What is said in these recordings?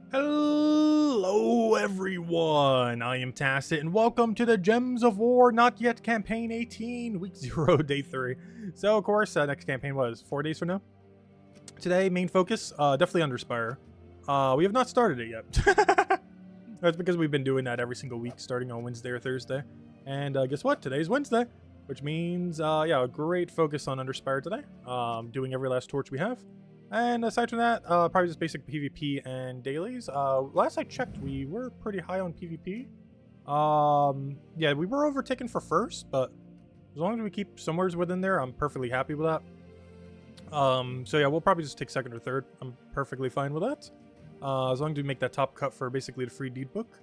Hello everyone, I am Tacit and welcome to the Gems of War Not Yet Campaign 18, Week 0, Day 3. So of course, next campaign was 4 days from now. Today, main focus, definitely Underspire. We have not started it yet. That's because we've been doing that every single week starting on Wednesday or Thursday. And guess what? Today's Wednesday, which means, yeah, a great focus on Underspire today. Doing every last torch we have. And aside from that, probably just basic PvP and dailies. Last I checked, we were pretty high on PvP. Yeah, we were overtaken for first, but as long as we keep somewhere within there, I'm perfectly happy with that. So yeah, we'll probably just take second or third. I'm perfectly fine with that. As long as we make that top cut for basically the free deed book.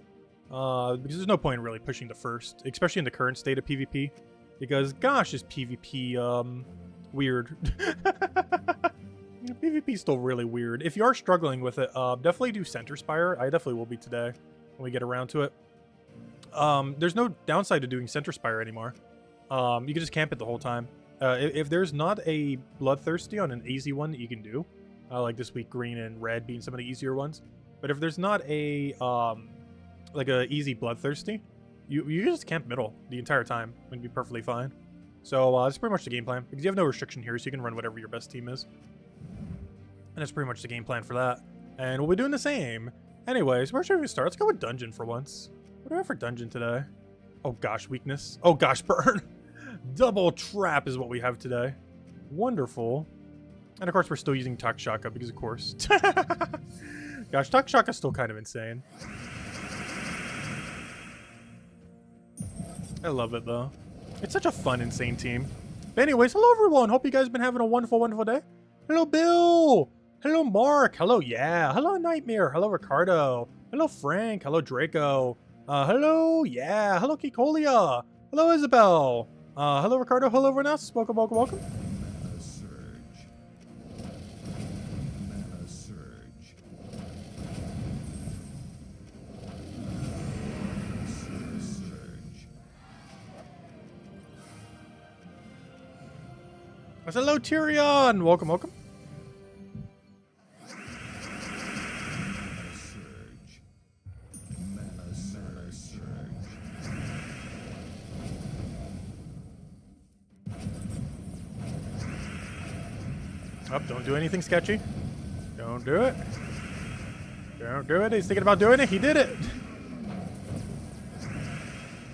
Because there's no point in really pushing the first, especially in the current state of PvP. Because gosh, is PvP, weird. PvP is still really weird. If you are struggling with it, definitely do Center Spire. I definitely will be today when we get around to it. There's no downside to doing Center Spire anymore. You can just camp it the whole time. If there's not a Bloodthirsty on an easy one that you can do, like this week green and red being some of the easier ones, but if there's not a like a easy Bloodthirsty, you just camp middle the entire time and be perfectly fine. So that's pretty much the game plan, because you have no restriction here, so you can run whatever your best team is. And that's pretty much the game plan for that. And we'll be doing the same. Anyways, where should we start? Let's go with dungeon for once. What do I have for dungeon today? Oh gosh, weakness. Oh gosh, burn. Double trap is what we have today. Wonderful. And of course, we're still using Takshaka because of course. Gosh, Takshaka's still kind of insane. I love it though. It's such a fun, insane team. But anyways, hello everyone. Hope you guys have been having a wonderful, wonderful day. Hello, Bill. Hello, Mark. Hello, yeah. Hello, Nightmare. Hello, Ricardo. Hello, Frank. Hello, Draco. Hello, yeah. Hello, Kikolia. Hello, Isabel. Hello, Ricardo. Hello, everyone else. Welcome, welcome, welcome. Mana surge. Mana surge. Surge. Hello, Tyrion. Welcome, welcome. Surge. Mana surge. Oh, don't do anything sketchy. Don't do it. Don't do it. He's thinking about doing it. He did it.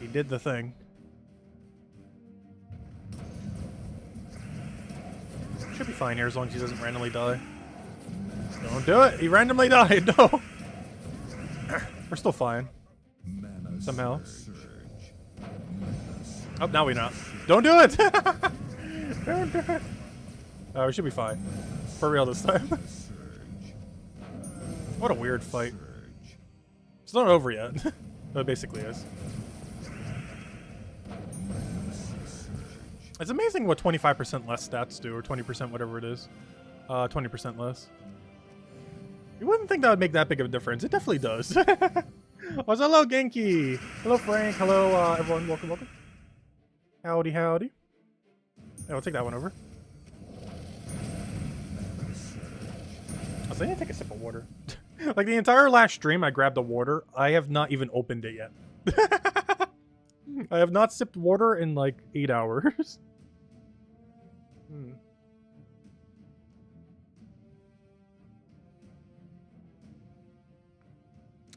He did the thing. Should be fine here as long as he doesn't randomly die. Don't do it. He randomly died. No. We're still fine. Mana Somehow. surge. Oh, now we're not. Don't do it. Don't do it. Oh, we should be fine. For real this time. Surge. What a weird fight. Surge. It's not over yet. But it basically is. It's amazing what 25% less stats do, or 20% whatever it is. 20% less. You wouldn't think that would make that big of a difference. It definitely does. Oh, so hello, Genki. Hello, Frank. Hello, everyone. Welcome, welcome. Howdy, howdy. Yeah, I'll take that one over. I was like, I need to take a sip of water. Like the entire last stream, I grabbed the water. I have not even opened it yet. I have not sipped water in like 8 hours.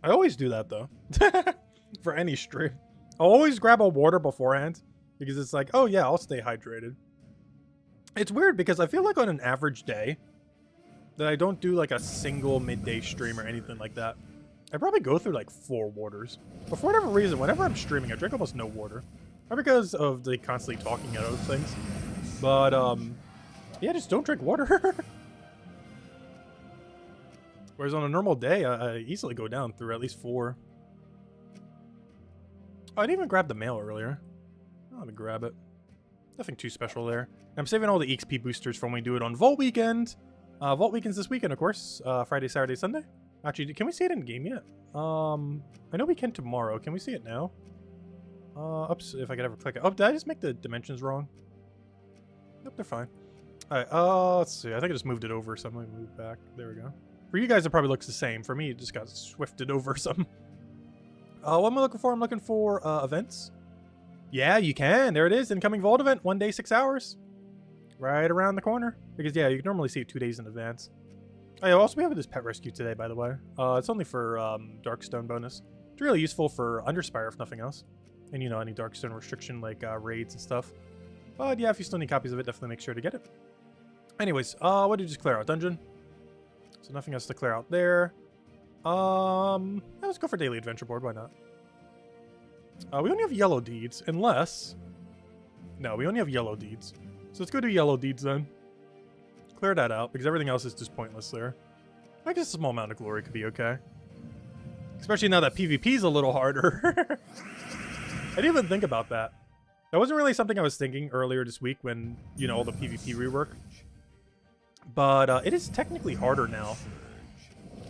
I always do that though. For any stream. I'll always grab a water beforehand. Because it's like, oh yeah, I'll stay hydrated. It's weird because I feel like on an average day that I don't do like a single midday stream or anything like that. I probably go through like 4 waters. But for whatever reason, whenever I'm streaming, I drink almost no water. Not because of the constantly talking out of things. But, yeah, just don't drink water. Whereas on a normal day, I easily go down through at least 4. Oh, I didn't even grab the mail earlier. I'm gonna grab it. Nothing too special there. I'm saving all the EXP boosters for when we do it on Vault Weekend. Vault Weekend's this weekend, of course. Friday, Saturday, Sunday. Actually, can we see it in game yet? I know we can tomorrow. Can we see it now? Oops, if I could ever click it. Oh, did I just make the dimensions wrong? Nope, they're fine. Alright, let's see. I think I just moved it over, so I'm going to move back. There we go. For you guys, it probably looks the same. For me, it just got swifted over some. What am I looking for? I'm looking for events. Yeah, you can. There it is. Incoming vault event. 1 day, 6 hours. Right around the corner. Because, yeah, you can normally see it 2 days in advance. Oh, yeah, also, we have this pet rescue today, by the way. It's only for Darkstone bonus. It's really useful for Underspire, if nothing else. And, you know, any Darkstone restriction, like raids and stuff. But, yeah, if you still need copies of it, definitely make sure to get it. Anyways, what did you just clear out? Dungeon? So nothing else to clear out there. Yeah, let's go for daily adventure board. Why not? We only have yellow deeds, unless... No, we only have yellow deeds. So let's go do yellow deeds then. Clear that out, because everything else is just pointless there. I guess a small amount of glory could be okay. Especially now that PvP is a little harder. I didn't even think about that. That wasn't really something I was thinking earlier this week when, you know, all the PvP rework. But it is technically harder now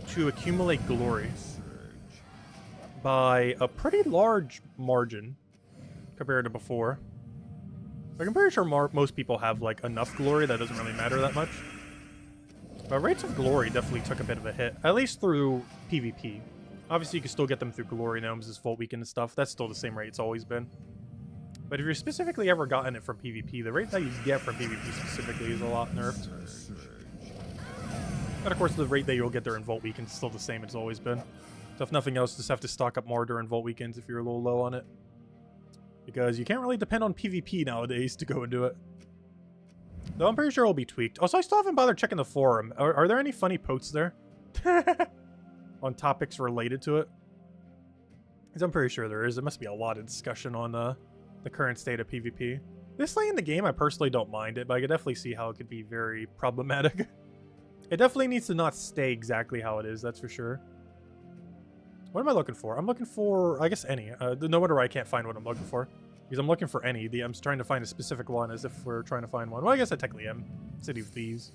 to accumulate glory by a pretty large margin compared to before. Like, I'm pretty sure most people have, like, enough glory that doesn't really matter that much. But rates of glory definitely took a bit of a hit, at least through PvP. Obviously, you can still get them through glory gnomes as Vault Weekend and stuff. That's still the same rate it's always been. But if you're specifically ever gotten it from PvP, the rate that you get from PvP specifically is a lot nerfed. And of course, the rate that you'll get there in Vault Weekend is still the same it's always been. So if nothing else, just have to stock up more during Vault Weekends if you're a little low on it. Because you can't really depend on PvP nowadays to go and do it. Though I'm pretty sure it'll be tweaked. Also, I still haven't bothered checking the forum. Are there any funny posts there? On topics related to it? Because I'm pretty sure there is. There must be a lot of discussion on the current state of PvP. This late in the game, I personally don't mind it, but I can definitely see how it could be very problematic. It definitely needs to not stay exactly how it is, that's for sure. What am I looking for? I'm looking for, I guess, any. No wonder why I can't find what I'm looking for. Because I'm looking for any. I'm trying to find a specific one as if we're trying to find one. Well, I guess I technically am. City of Thieves.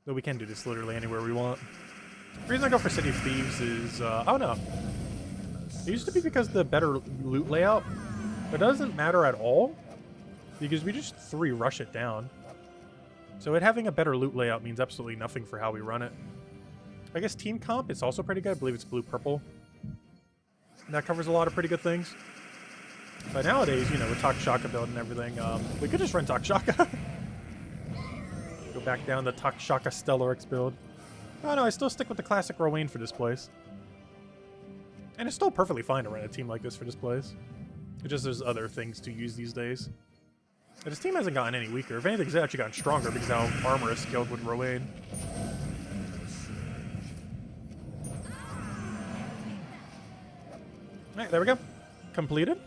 Though we can do this literally anywhere we want. The reason I go for City of Thieves is, I don't know. It used to be because the better loot layout. But it doesn't matter at all. Because we just 3 rush it down. So it having a better loot layout means absolutely nothing for how we run it. I guess team comp is also pretty good. I believe it's blue-purple. That covers a lot of pretty good things. But nowadays, you know, with Takshaka build and everything, we could just run Takshaka. Go back down the Takshaka Stellarex build. Oh no, I still stick with the classic Rowan for this place. And it's still perfectly fine to run a team like this for this place. It's just there's other things to use these days. But his team hasn't gotten any weaker. If anything, it's actually gotten stronger because how armor is skilled with Rowan. Alright, there we go. Completed.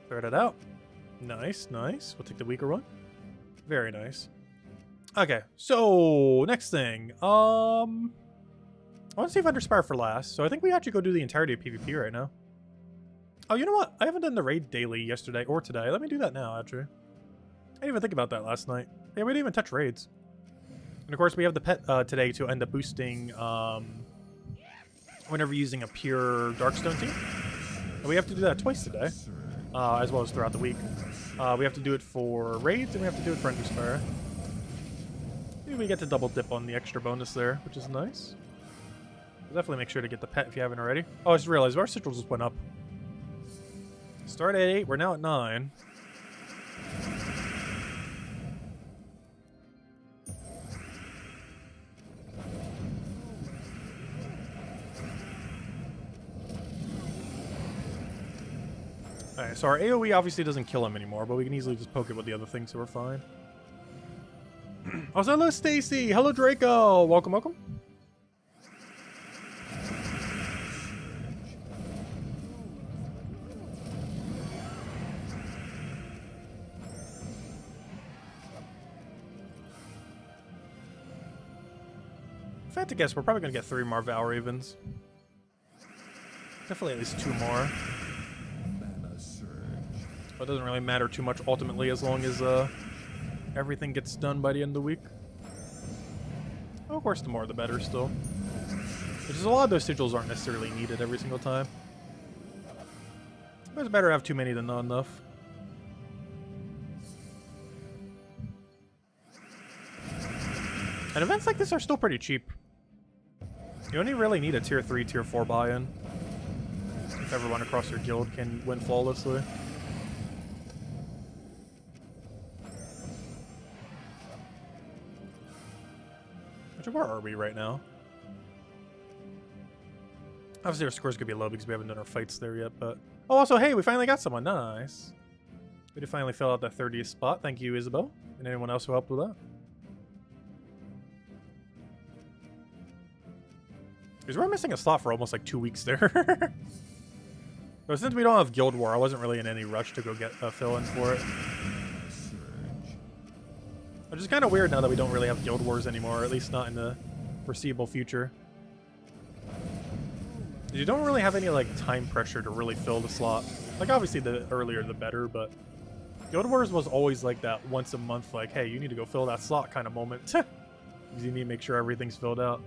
Cleared it out. Nice, nice. We'll take the weaker one. Very nice. Okay, so next thing. I want to save Underspire for last. So I think we actually go do the entirety of PvP right now. Oh, you know what? I haven't done the raid daily yesterday or today. Let me do that now, actually. I didn't even think about that last night. Yeah, we didn't even touch raids. And of course, we have the pet today to end up boosting whenever using a pure Darkstone team. And we have to do that twice today, as well as throughout the week. We have to do it for raids, and we have to do it for Underspire. Maybe we get to double dip on the extra bonus there, which is nice. Definitely make sure to get the pet if you haven't already. Oh, I just realized our sigil just went up. Start at 8, we're now at 9. Alright, so our AoE obviously doesn't kill him anymore, but we can easily just poke it with the other things, so we're fine. Also, hello Stacy! Hello Draco! Welcome, welcome. If I had to guess, we're probably going to get 3 more Val Ravens. Definitely at least 2 more. But it doesn't really matter too much ultimately as long as everything gets done by the end of the week. Oh, of course, the more the better still. Which is a lot of those sigils aren't necessarily needed every single time. But it's better to have too many than not enough. And events like this are still pretty cheap. You only really need a tier 3, tier 4 buy-in if everyone across your guild can win flawlessly. Actually, where are we right now? Obviously our scores could be low because we haven't done our fights there yet, but... Oh, also, hey, we finally got someone. Nice. We did finally fill out that 30th spot. Thank you, Isabel. And anyone else who helped with that. Because we're missing a slot for almost like 2 weeks there. But since we don't have Guild War, I wasn't really in any rush to go get a fill-in for it. Which is kind of weird now that we don't really have Guild Wars anymore, at least not in the foreseeable future. You don't really have any like time pressure to really fill the slot. Like obviously the earlier the better, but Guild Wars was always like that once a month, like, hey, you need to go fill that slot kind of moment. Because you need to make sure everything's filled out.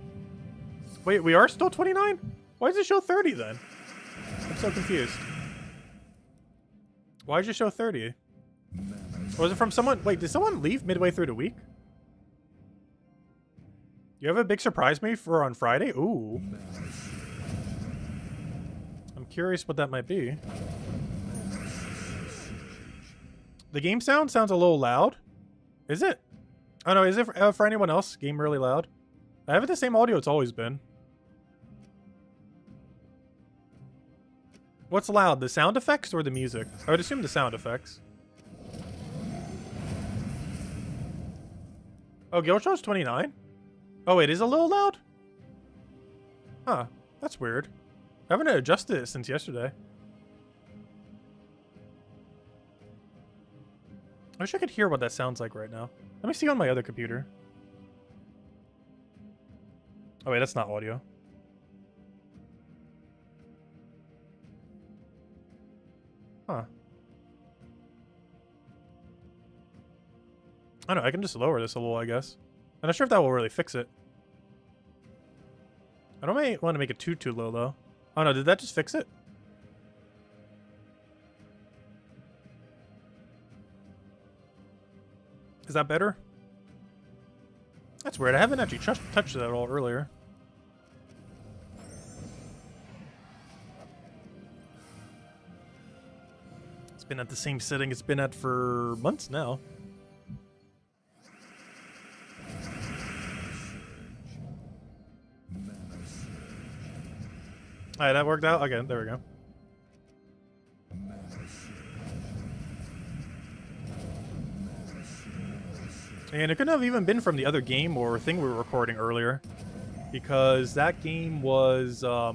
Wait, we are still 29? Why does it show 30 then? I'm so confused. Why did it show 30? Was it from someone? Wait, did someone leave midway through the week? You have a big surprise me for on Friday? Ooh. I'm curious what that might be. The game sounds a little loud. Is it? Oh no, is it for anyone else? Game really loud? I have it the same audio it's always been. What's loud? The sound effects or the music? I would assume the sound effects. Oh, Guild Show's 29? Oh, it is a little loud? Huh. That's weird. I haven't adjusted it since yesterday. I wish I could hear what that sounds like right now. Let me see on my other computer. Oh wait, that's not audio. Huh. I don't know, I can just lower this a little, I guess. I'm not sure if that will really fix it. I don't want to make it too low, though. Oh no, did that just fix it? Is that better? That's weird, I haven't actually touched it at all earlier. It's been at the same setting it's been at for months now. Alright, that worked out? Okay, there we go. And it couldn't have even been from the other game or thing we were recording earlier. Because that game was, like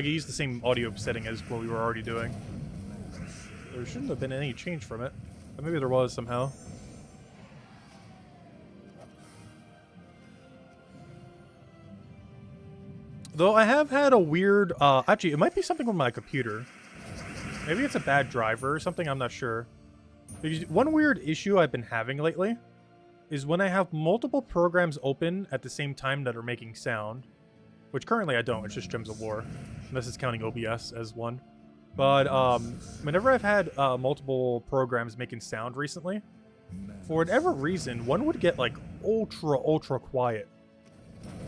it used the same audio setting as what we were already doing. There shouldn't have been any change from it. But maybe there was somehow. Though I have had a weird, actually, it might be something with my computer. Maybe it's a bad driver or something, I'm not sure. Because one weird issue I've been having lately is when I have multiple programs open at the same time that are making sound. Which currently I don't, it's just Gems of War. Unless it's counting OBS as one. But, whenever I've had, multiple programs making sound recently, for whatever reason, one would get, like, ultra quiet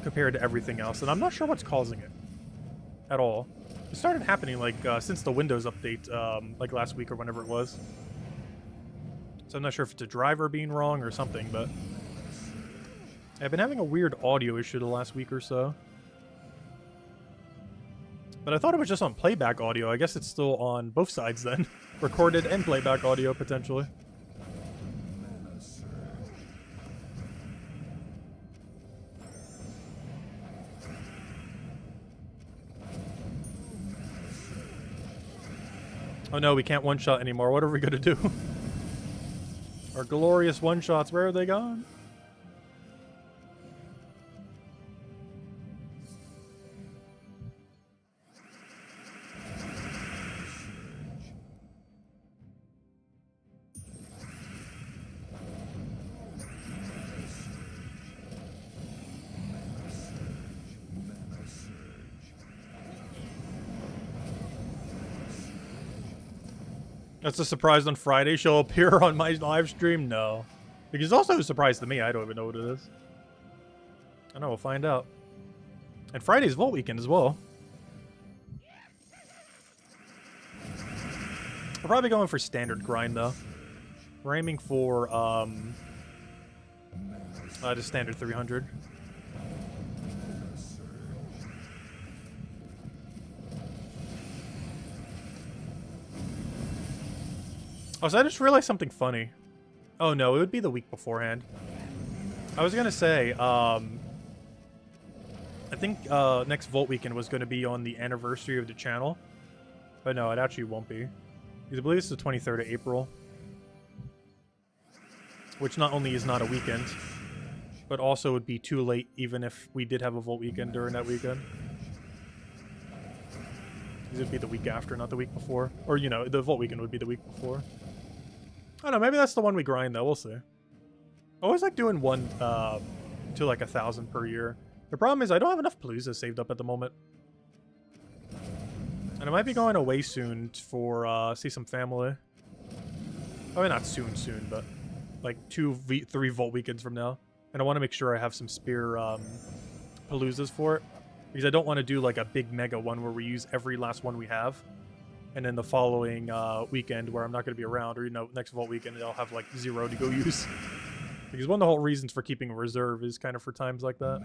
compared to everything else, and I'm not sure what's causing it at all. It started happening like since the Windows update, like last week or whenever it was. So I'm not sure if it's a driver being wrong or something, but I've been having a weird audio issue the last week or so. But I thought it was just on playback audio. I guess it's still on both sides then. Recorded and playback audio potentially. Oh no, we can't one-shot anymore. What are we gonna do? Our glorious one-shots, where are they gone? That's a surprise on Friday. She'll appear on my live stream? No. Because it's also a surprise to me. I don't even know what it is. I know, we'll find out. And Friday's Vault Weekend as well. We're probably going for standard grind, though. We're aiming for, just standard 300. Oh, so I just realized something funny. Oh no, it would be the week beforehand. I was gonna say, I think next Vault Weekend was gonna be on the anniversary of the channel. But no, it actually won't be. Because I believe it's the 23rd of April. Which not only is not a weekend, but also would be too late even if we did have a Vault Weekend during that weekend. Because it'd be the week after, not the week before. Or, you know, the Vault Weekend would be the week before. I don't know, maybe that's the one we grind though, we'll see. I always like doing one to like 1,000 per year. The problem is I don't have enough Paloozas saved up at the moment. And I might be going away soon for see some family. I mean, not soon, but like 3 Vault Weekends from now. And I want to make sure I have some spare Paloozas for it. Because I don't want to do like a big mega one where we use every last one we have. And then the following weekend where I'm not going to be around, or, you know, next Vault Weekend, I'll have like 0 to go use. Because one of the whole reasons for keeping a reserve is kind of for times like that.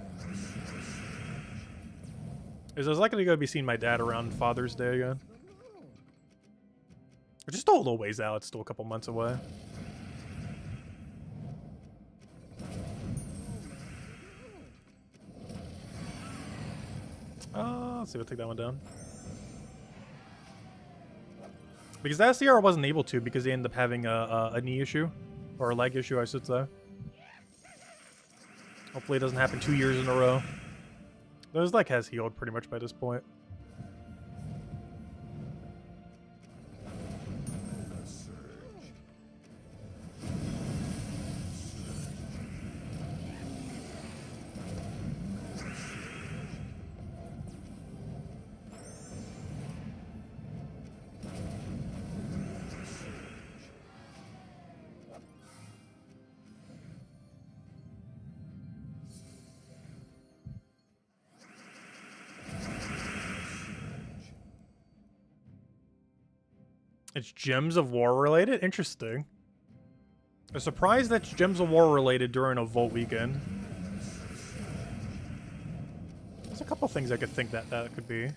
Is I was likely going to be seeing my dad around Father's Day again. Which is still a little ways out, it's still a couple months away. Let's see, we'll take that one down. Because last year I wasn't able to because he ended up having a knee issue. Or a leg issue, I should say. Hopefully it doesn't happen 2 years in a row. Though his leg has healed pretty much by this point. It's Gems of War related? Interesting. I'm surprised that's Gems of War related during a Vault Weekend. There's a couple things I could think that could be.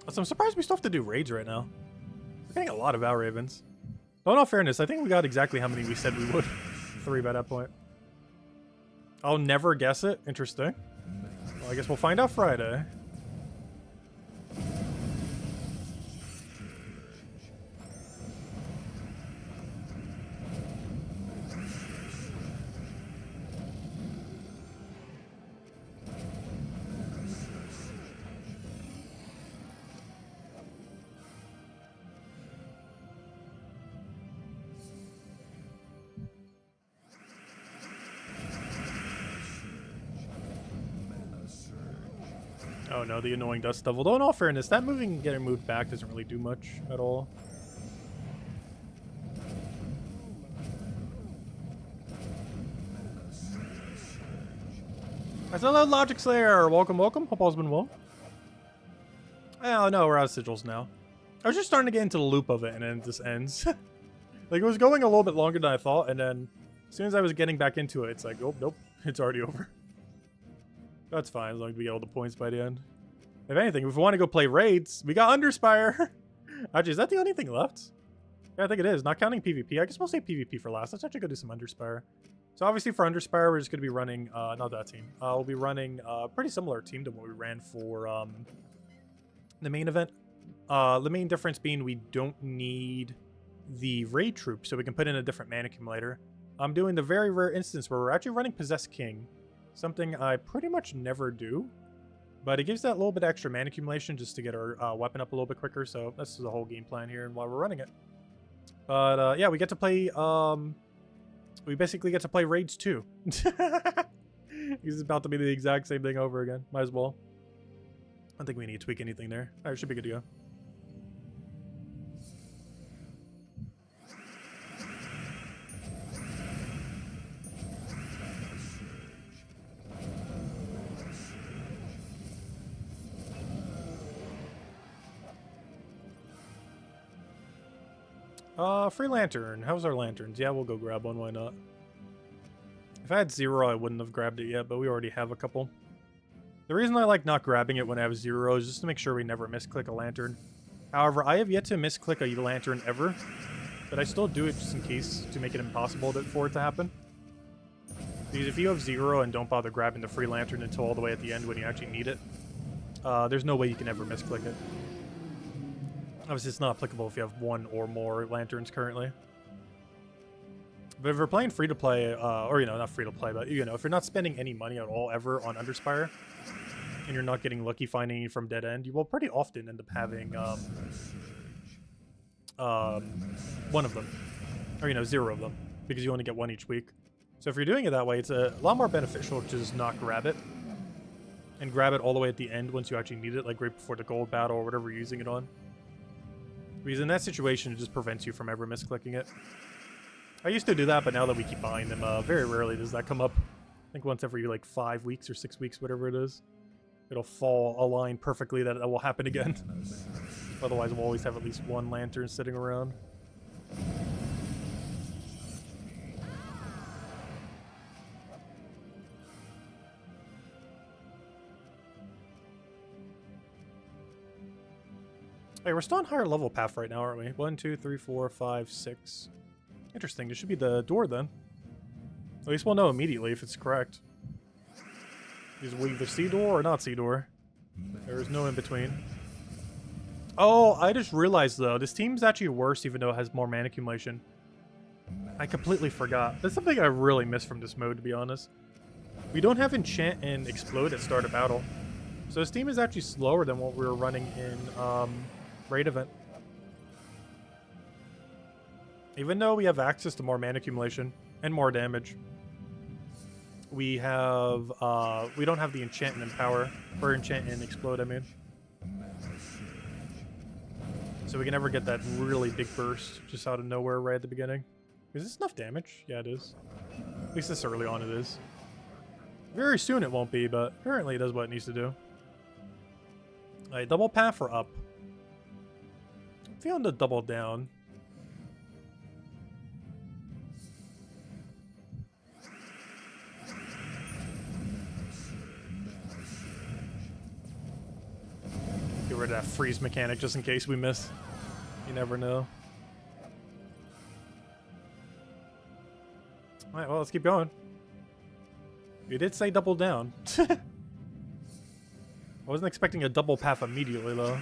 So I'm surprised we still have to do raids right now. We're getting a lot of Val Ravens. But in all fairness, I think we got exactly how many we said we would. 3 by that point. I'll never guess it. Interesting. Well, I guess we'll find out Friday. Oh no, the annoying Dust Devil. Though in all fairness, that moving and getting moved back doesn't really do much at all. That's hello, Logic Slayer. Welcome, welcome. Hope all's been well. Oh no, we're out of sigils now. I was just starting to get into the loop of it, and then it just ends. Like, it was going a little bit longer than I thought, and then as soon as I was getting back into it, it's like, oh, nope, it's already over. That's fine, as long as we get all the points by the end. If anything, if we want to go play raids, we got Underspire. Actually, is that the only thing left? Yeah, I think it is. Not counting PvP. I guess we'll save PvP for last. Let's actually go do some Underspire. So obviously for Underspire, we're just going to be running, not that team. We'll be running a pretty similar team to what we ran for the main event. The main difference being we don't need the raid troop, so we can put in a different mana accumulator. I'm doing the very rare instance where we're actually running Possessed King. Something I pretty much never do. But it gives that little bit extra mana accumulation just to get our weapon up a little bit quicker. So that's the whole game plan here and why we're running it. But yeah, we get to play, we basically get to play raids too. He's about to be the exact same thing over again. Might as well. I don't think we need to tweak anything there. All right, should be good to go. Free lantern. How's our lanterns? Yeah, we'll go grab one. Why not? If I had 0, I wouldn't have grabbed it yet, but we already have a couple. The reason I like not grabbing it when I have 0 is just to make sure we never misclick a lantern. However, I have yet to misclick a lantern ever, but I still do it just in case to make it impossible for it to happen. Because if you have 0 and don't bother grabbing the free lantern until all the way at the end when you actually need it, there's no way you can ever misclick it. Obviously, it's not applicable if you have 1 or more lanterns currently. But if you're playing free-to-play, or, you know, not free-to-play, but, you know, if you're not spending any money at all ever on Underspire, and you're not getting lucky finding it from dead end, you will pretty often end up having, one of them. Or, you know, 0 of them. Because you only get 1 each week. So if you're doing it that way, it's a lot more beneficial to just not grab it. And grab it all the way at the end once you actually need it, like right before the gold battle or whatever you're using it on. Because in that situation, it just prevents you from ever misclicking it. I used to do that, but now that we keep buying them, very rarely does that come up. I think once every, like, 5 weeks or 6 weeks, whatever it is. It'll fall align perfectly that it will happen again. Otherwise, we'll always have at least 1 lantern sitting around. Hey, we're still on higher level path right now, aren't we? 1, 2, 3, 4, 5, 6. Interesting. This should be the door then. At least we'll know immediately if it's correct. Is we either C door or not C door? There is no in between. Oh, I just realized though, this team's actually worse even though it has more mana accumulation. I completely forgot. That's something I really miss from this mode, to be honest. We don't have enchant and explode at start of battle. So this team is actually slower than what we were running in raid event. Even though we have access to more mana accumulation and more damage, we have we don't have the enchant and empower, or enchant and explode, I mean. So we can never get that really big burst just out of nowhere right at the beginning. Is this enough damage? Yeah, it is. At least this early on it is. Very soon it won't be, but apparently it does what it needs to do. Alright, double path or up? I'm feeling the double down. Get rid of that freeze mechanic just in case we miss. You never know. Alright, well, let's keep going. You did say double down. I wasn't expecting a double path immediately, though.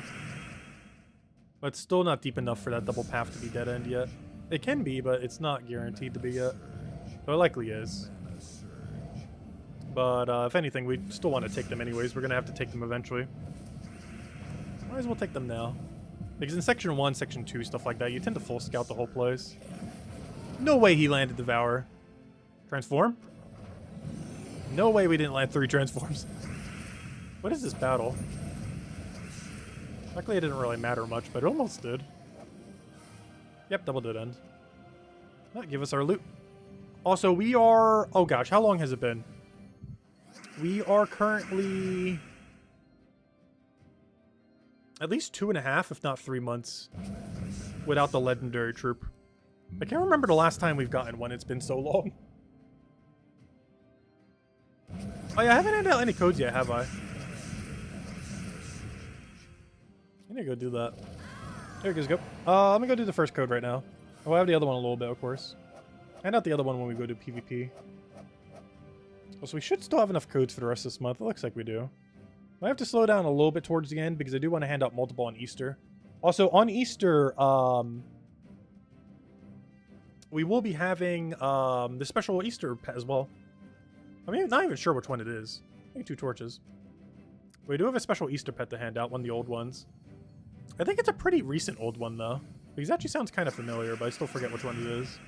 But it's still not deep enough for that double path to be dead end yet. It can be, but it's not guaranteed to be yet. But it likely is. But if anything, we still want to take them anyways. We're going to have to take them eventually. Might as well take them now. Because in Section 1, Section 2, stuff like that, you tend to full scout the whole place. No way he landed Devour. Transform? No way we didn't land 3 transforms. What is this battle? Luckily it didn't really matter much, but it almost did. Yep, double dead end. That give us our loot. Also, we are... Oh gosh, how long has it been? We are currently... at least 2.5, if not 3 months, without the legendary troop. I can't remember the last time we've gotten one. It's been so long. Oh yeah, I haven't handed out any codes yet, have I? I need to go do that. There you guys go. I'm gonna go do the first code right now. Oh, I have the other one a little bit, of course. Hand out the other one when we go do PvP. So we should still have enough codes for the rest of this month. It looks like we do. I have to slow down a little bit towards the end because I do want to hand out multiple on Easter. Also, on Easter, we will be having the special Easter as well. I mean, not even sure which one it is. I think 2 torches. We do have a special Easter pet to hand out, one of the old ones. I think it's a pretty recent old one, though. Because it actually sounds kind of familiar, but I still forget which one it is.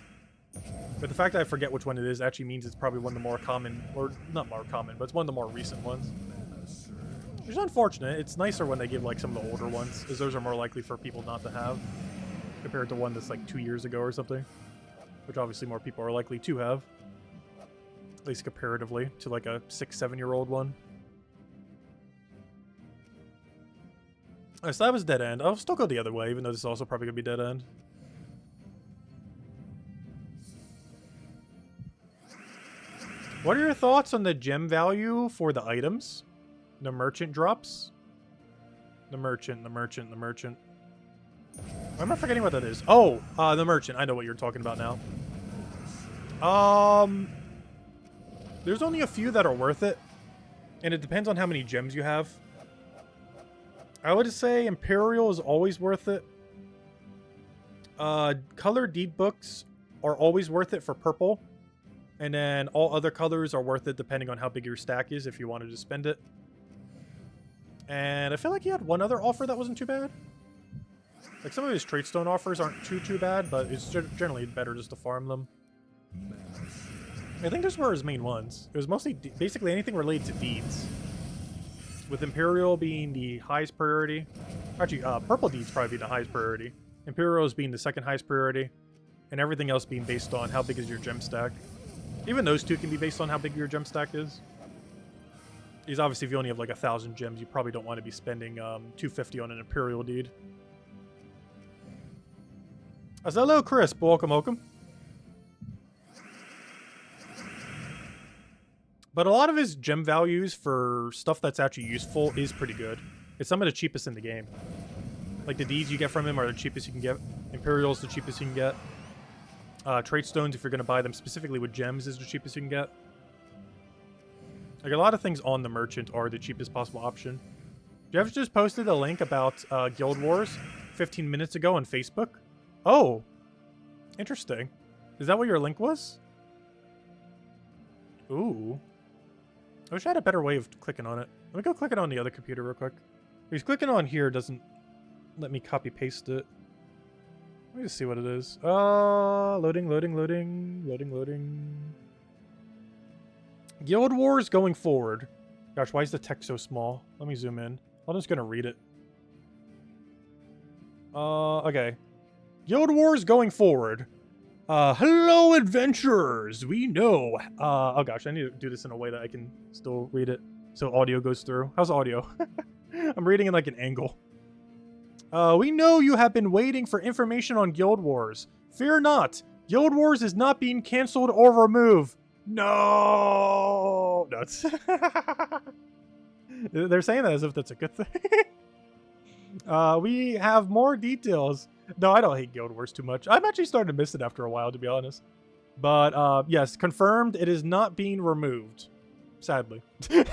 But the fact that I forget which one it is actually means it's probably one of the more common, or not more common, but it's one of the more recent ones. Which is unfortunate. It's nicer when they give like some of the older ones, as those are more likely for people not to have, compared to one that's like 2 years ago or something. Which obviously more people are likely to have. At least comparatively to like a 6-7-year-old one. Alright, so that was dead end. I'll still go the other way, even though this is also probably going to be dead end. What are your thoughts on the gem value for the items? The merchant drops? The merchant. Why am I forgetting what that is? Oh, the merchant. I know what you're talking about now. There's only a few that are worth it. And it depends on how many gems you have. I would say Imperial is always worth it. Color deed books are always worth it for purple. And then all other colors are worth it depending on how big your stack is if you wanted to spend it. And I feel like he had one other offer that wasn't too bad. Like some of his Darkstone offers aren't too bad, but it's generally better just to farm them. I think those were his main ones. It was mostly basically anything related to deeds. With Imperial being the highest priority. Actually, purple deeds probably being the highest priority. Imperials being the second highest priority. And everything else being based on how big is your gem stack. Even those two can be based on how big your gem stack is. Because obviously if you only have like 1,000 gems, you probably don't want to be spending 250 on an Imperial deed. Hello, Crisp. Welcome. But a lot of his gem values for stuff that's actually useful is pretty good. It's some of the cheapest in the game. Like the deeds you get from him are the cheapest you can get. Imperial's the cheapest you can get. Darkstones, if you're going to buy them specifically with gems, is the cheapest you can get. Like a lot of things on the merchant are the cheapest possible option. Jeff just posted a link about Guild Wars 15 minutes ago on Facebook. Oh, interesting. Is that what your link was? Ooh. I wish I had a better way of clicking on it. Let me go click it on the other computer real quick. Because clicking on here doesn't let me copy paste it. Let me just see what it is. Loading. Guild Wars going forward. Gosh, why is the text so small? Let me zoom in. I'm just gonna read it. Okay. Guild Wars going forward. Hello, adventurers! We know. Oh gosh, I need to do this in a way that I can still read it. So audio goes through. How's audio? I'm reading in like an angle. We know you have been waiting for information on Guild Wars. Fear not. Guild Wars is not being cancelled or removed. No! Nuts. They're saying that as if that's a good thing. We have more details. No, I don't hate Guild Wars too much. I'm actually starting to miss it after a while, to be honest. But, yes, confirmed it is not being removed. Sadly. We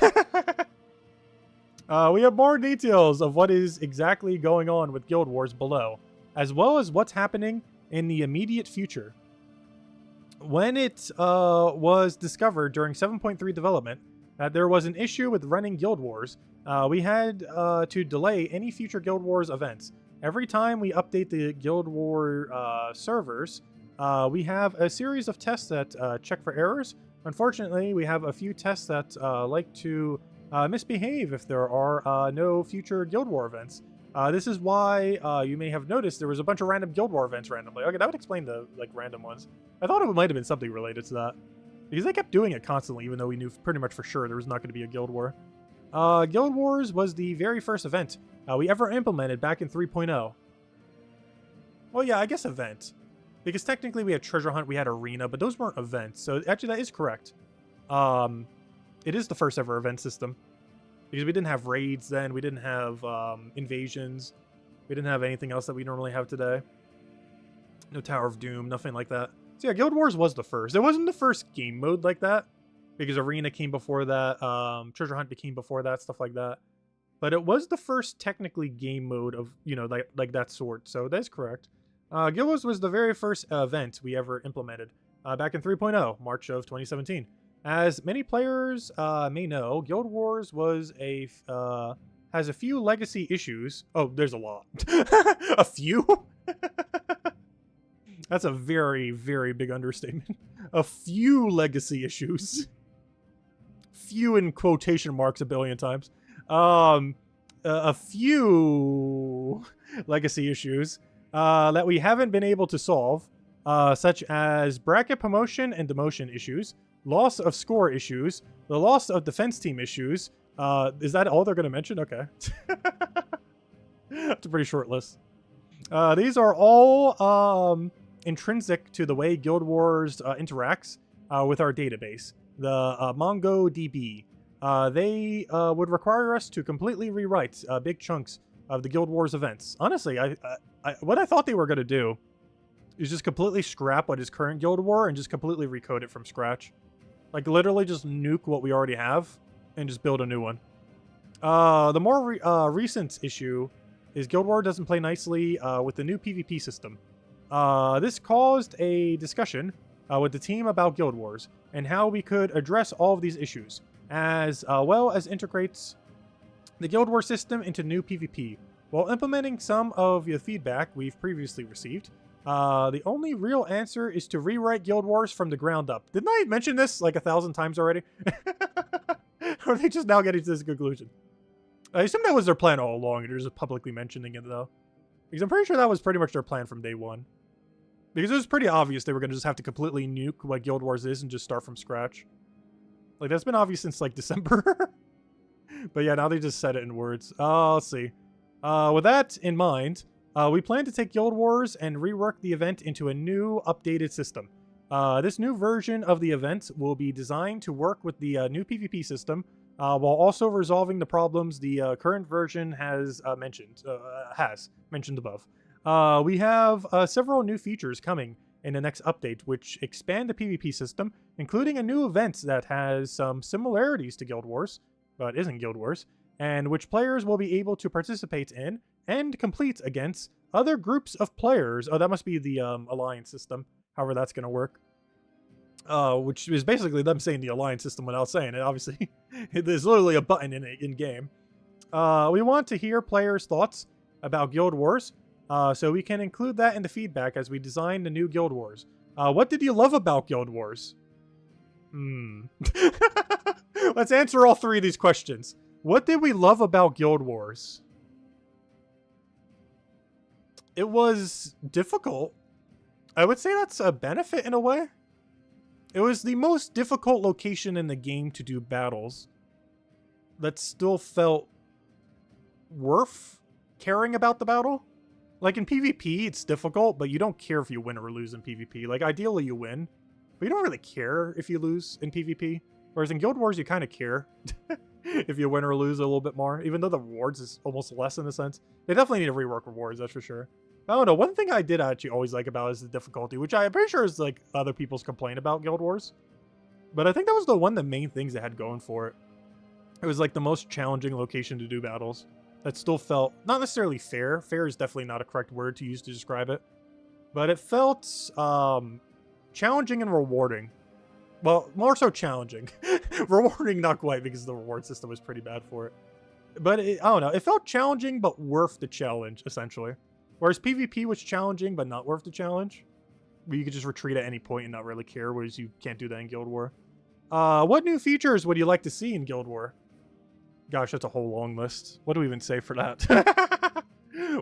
have more details of what is exactly going on with Guild Wars below, as well as what's happening in the immediate future. When it was discovered during 7.3 development that there was an issue with running Guild Wars, we had to delay any future Guild Wars events. Every time we update the Guild War servers, we have a series of tests that check for errors. Unfortunately, we have a few tests that like to misbehave if there are no future Guild War events. This is why you may have noticed there was a bunch of random Guild War events randomly. Okay, that would explain the like random ones. I thought it might have been something related to that. Because they kept doing it constantly, even though we knew pretty much for sure there was not going to be a Guild War. Guild Wars was the very first event we ever implemented back in 3.0. Well, yeah, I guess event. Because technically we had Treasure Hunt, we had Arena, but those weren't events. So actually that is correct. It is the first ever event system. Because we didn't have raids then, we didn't have invasions, we didn't have anything else that we normally have today. No Tower of Doom, nothing like that. So yeah, Guild Wars was the first. It wasn't the first game mode like that, because Arena came before that, Treasure Hunt became before that, stuff like that. But it was the first technically game mode of, you know, like that sort, so that's correct. Guild Wars was the very first event we ever implemented, back in 3.0, March of 2017. As many players may know, Guild Wars has a few legacy issues. Oh, there's a lot. A few? That's a very, very big understatement. A few legacy issues. Few in quotation marks a billion times. A few legacy issues that we haven't been able to solve, such as bracket promotion and demotion issues, loss of score issues, the loss of defense team issues. Is that all they're going to mention? Okay. That's a pretty short list. These are all intrinsic to the way Guild Wars interacts with our database, the MongoDB. They would require us to completely rewrite big chunks of the Guild Wars events. Honestly, what I thought they were going to do is just completely scrap what is current Guild War and just completely recode it from scratch. Like, literally just nuke what we already have and just build a new one. The more recent issue is Guild War doesn't play nicely with the new PvP system. This caused a discussion with the team about Guild Wars and how we could address all of these issues, as well as integrates the Guild Wars system into new PvP. While implementing some of the feedback we've previously received, the only real answer is to rewrite Guild Wars from the ground up. Didn't I mention this like 1,000 times already? Or are they just now getting to this conclusion? I assume that was their plan all along, and they're just publicly mentioning it, though. Because I'm pretty sure that was pretty much their plan from day one. Because it was pretty obvious they were going to just have to completely nuke what Guild Wars is and just start from scratch. Like, that's been obvious since, like, December. But yeah, now they just said it in words. Let's see. With that in mind, we plan to take Guild Wars and rework the event into a new, updated system. This new version of the event will be designed to work with the new PvP system, while also resolving the problems the current version has mentioned above. We have several new features coming in the next update, which expand the PvP system, including a new event that has some similarities to Guild Wars, but isn't Guild Wars, and which players will be able to participate in and complete against other groups of players. Oh, that must be the alliance system, however that's going to work. Which is basically them saying the alliance system without saying it. Obviously, there's literally a button in it in-game. We want to hear players' thoughts about Guild Wars, so we can include that in the feedback as we design the new Guild Wars. What did you love about Guild Wars? Let's answer all three of these questions. What did we love about Guild Wars? It was difficult. I would say that's a benefit in a way. It was the most difficult location in the game to do battles that still felt worth caring about the battle. Like in PvP, it's difficult, but you don't care if you win or lose in PvP. Like, ideally you win, but you don't really care if you lose in PvP. Whereas in Guild Wars, you kind of care if you win or lose a little bit more, even though the rewards is almost less in a sense. They definitely need to rework rewards, that's for sure. I don't know, one thing I did actually always like about it is the difficulty, which I'm pretty sure is like other people's complaint about Guild Wars. But I think that was one of the main things it had going for it. It was like the most challenging location to do battles. That still felt, not necessarily fair. Fair is definitely not a correct word to use to describe it. But it felt challenging and rewarding. Well, more so challenging. Rewarding, not quite, because the reward system was pretty bad for it. But I don't know, it felt challenging, but worth the challenge, essentially. Whereas PvP was challenging, but not worth the challenge. Where you could just retreat at any point and not really care, whereas you can't do that in Guild War. What new features would you like to see in Guild War? Gosh, that's a whole long list. What do we even say for that?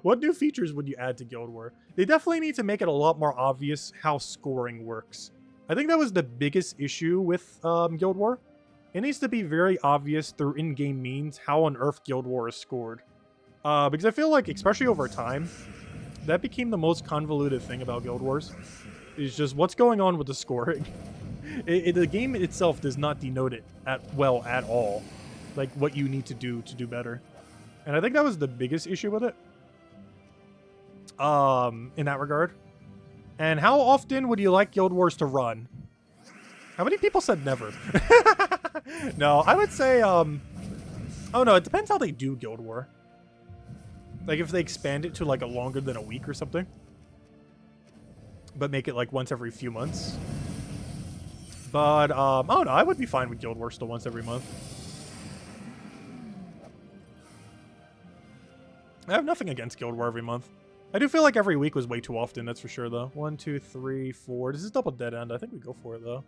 What new features would you add to Guild War? They definitely need to make it a lot more obvious how scoring works. I think that was the biggest issue with Guild War. It needs to be very obvious through in-game means how on earth Guild War is scored. Because I feel like, especially over time, that became the most convoluted thing about Guild Wars. Is just what's going on with the scoring. The game itself does not denote it at all. Like, what you need to do better. And I think that was the biggest issue with it. In that regard. And how often would you like Guild Wars to run? How many people said never? No, I would say, oh no, it depends how they do Guild War. Like, if they expand it to, like, a longer than a week or something. But make it, like, once every few months. But, I don't know. I would be fine with Guild Wars still once every month. I have nothing against Guild War every month. I do feel like every week was way too often, that's for sure, though. 1, 2, 3, 4. This is double dead end. I think we go for it, though.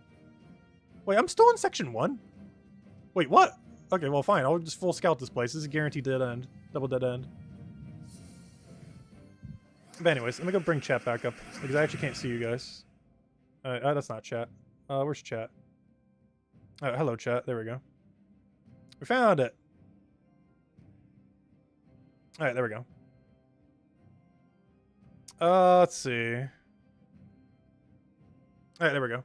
Wait, I'm still in section 1? Wait, what? Okay, well, fine. I'll just full scout this place. This is a guaranteed dead end. Double dead end. But anyways, let me go bring chat back up, because I actually can't see you guys. That's not chat. Where's chat? Hello, chat. There we go. We found it. Alright, there we go. Let's see. Alright, there we go.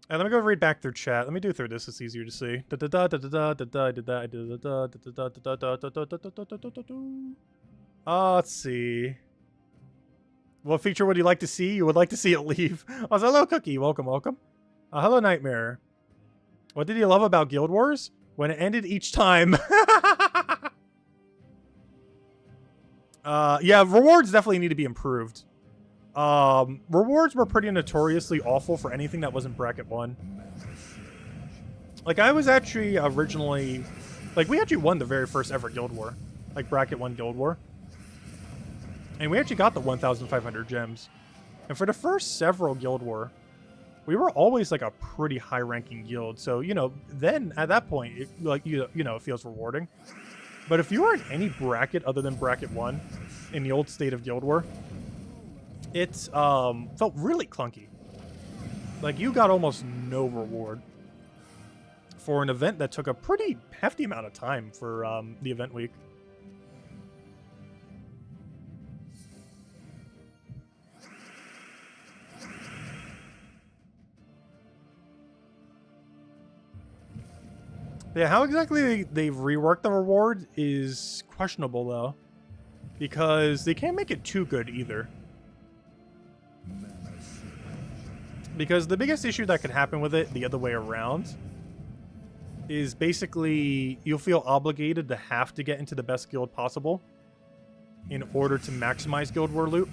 Let me go read back through chat. Let me do through this. It's easier to see. Let's see. What feature would you like to see? You would like to see it leave. Oh, hello, Cookie. Welcome, welcome. Hello, Nightmare. What did you love about Guild Wars? When it ended each time. Yeah, rewards definitely need to be improved. Rewards were pretty notoriously awful for anything that wasn't bracket 1. Like, I was actually originally... Like, we actually won the very first ever Guild War. Like, bracket 1 Guild War. And we actually got the 1,500 gems. And for the first several Guild War, we were always, like, a pretty high-ranking guild. So, you know, then, at that point, it, like, you know, it feels rewarding. But if you were in any bracket other than bracket 1 in the old state of Guild War, it felt really clunky. Like, you got almost no reward for an event that took a pretty hefty amount of time for the event week. Yeah, how exactly they've reworked the reward is questionable, though. Because they can't make it too good, either. Because the biggest issue that could happen with it, the other way around, is basically you'll feel obligated to have to get into the best guild possible in order to maximize Guild War loot.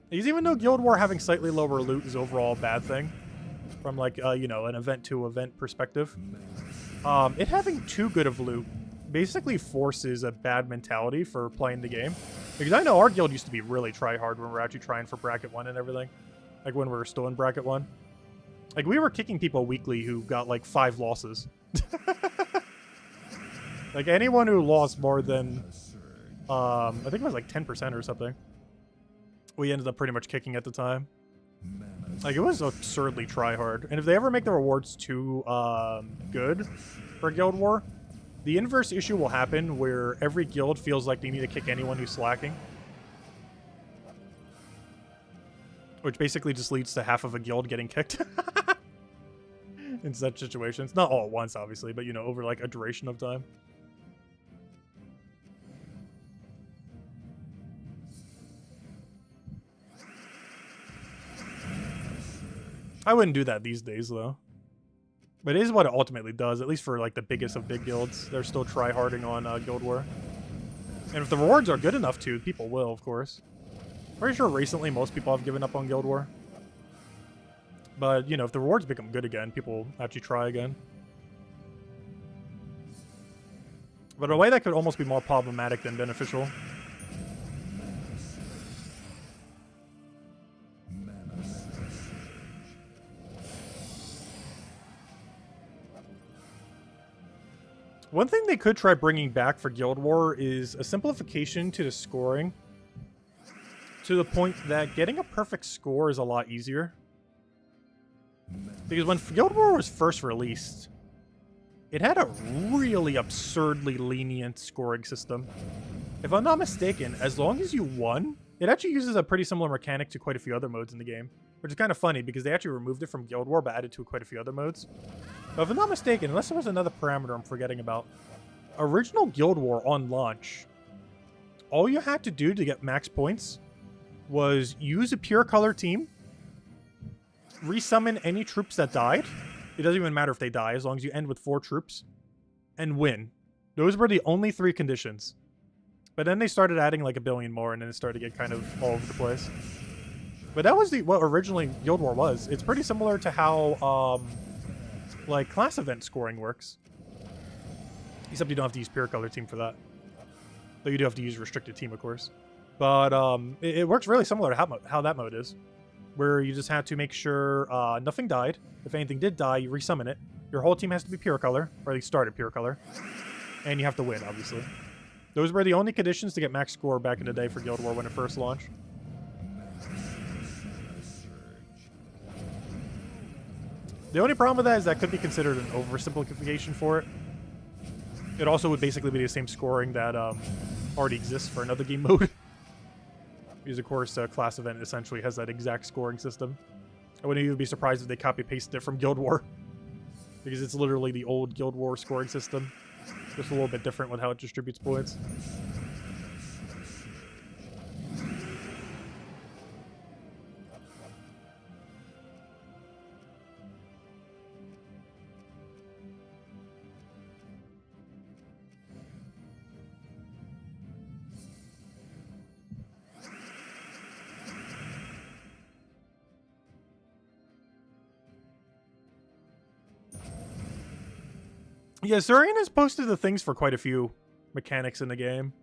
Because even though Guild War having slightly lower loot is overall a bad thing, from like, you know, an event-to-event perspective, it having too good of loot basically forces a bad mentality for playing the game. Because I know our guild used to be really try-hard when we were actually trying for bracket 1 and everything. Like when we were still in bracket 1. Like we were kicking people weekly who got like 5 losses. Like anyone who lost more than, I think it was like 10% or something, we ended up pretty much kicking at the time. Like, it was absurdly try-hard. And if they ever make the rewards too good for Guild War, the inverse issue will happen where every guild feels like they need to kick anyone who's slacking. Which basically just leads to half of a guild getting kicked. In such situations. Not all at once, obviously, but, you know, over, like, a duration of time. I wouldn't do that these days, though. But it is what it ultimately does, at least for, like, the biggest of big guilds. They're still try-harding on Guild War. And if the rewards are good enough to, people will, of course. Pretty sure recently most people have given up on Guild War. But, you know, if the rewards become good again, people actually try again. But in a way that could almost be more problematic than beneficial. One thing they could try bringing back for Guild War is a simplification to the scoring, to the point that getting a perfect score is a lot easier. Because when Guild War was first released, it had a really absurdly lenient scoring system. If I'm not mistaken, as long as you won, it actually uses a pretty similar mechanic to quite a few other modes in the game. Which is kind of funny, because they actually removed it from Guild War, but added to quite a few other modes. But if I'm not mistaken, unless there was another parameter I'm forgetting about, original Guild War on launch, all you had to do to get max points was use a pure color team, resummon any troops that died. It doesn't even matter if they die, as long as you end with 4 troops, and win. Those were the only 3 conditions. But then they started adding like a billion more, and then it started to get kind of all over the place. But that was what originally Guild War was. It's pretty similar to how like class event scoring works. Except you don't have to use pure color team for that. Though you do have to use restricted team, of course. But it works really similar to how that mode is. Where you just have to make sure nothing died. If anything did die, you resummon it. Your whole team has to be pure color, or at least start at pure color. And you have to win, obviously. Those were the only conditions to get max score back in the day for Guild War when it first launched. The only problem with that is that could be considered an oversimplification for it. It also would basically be the same scoring that already exists for another game mode. Because, of course, class event essentially has that exact scoring system. I wouldn't even be surprised if they copy-pasted it from Guild War. Because it's literally the old Guild War scoring system. Just a little bit different with how it distributes points. Yeah, Zurian has posted the things for quite a few mechanics in the game.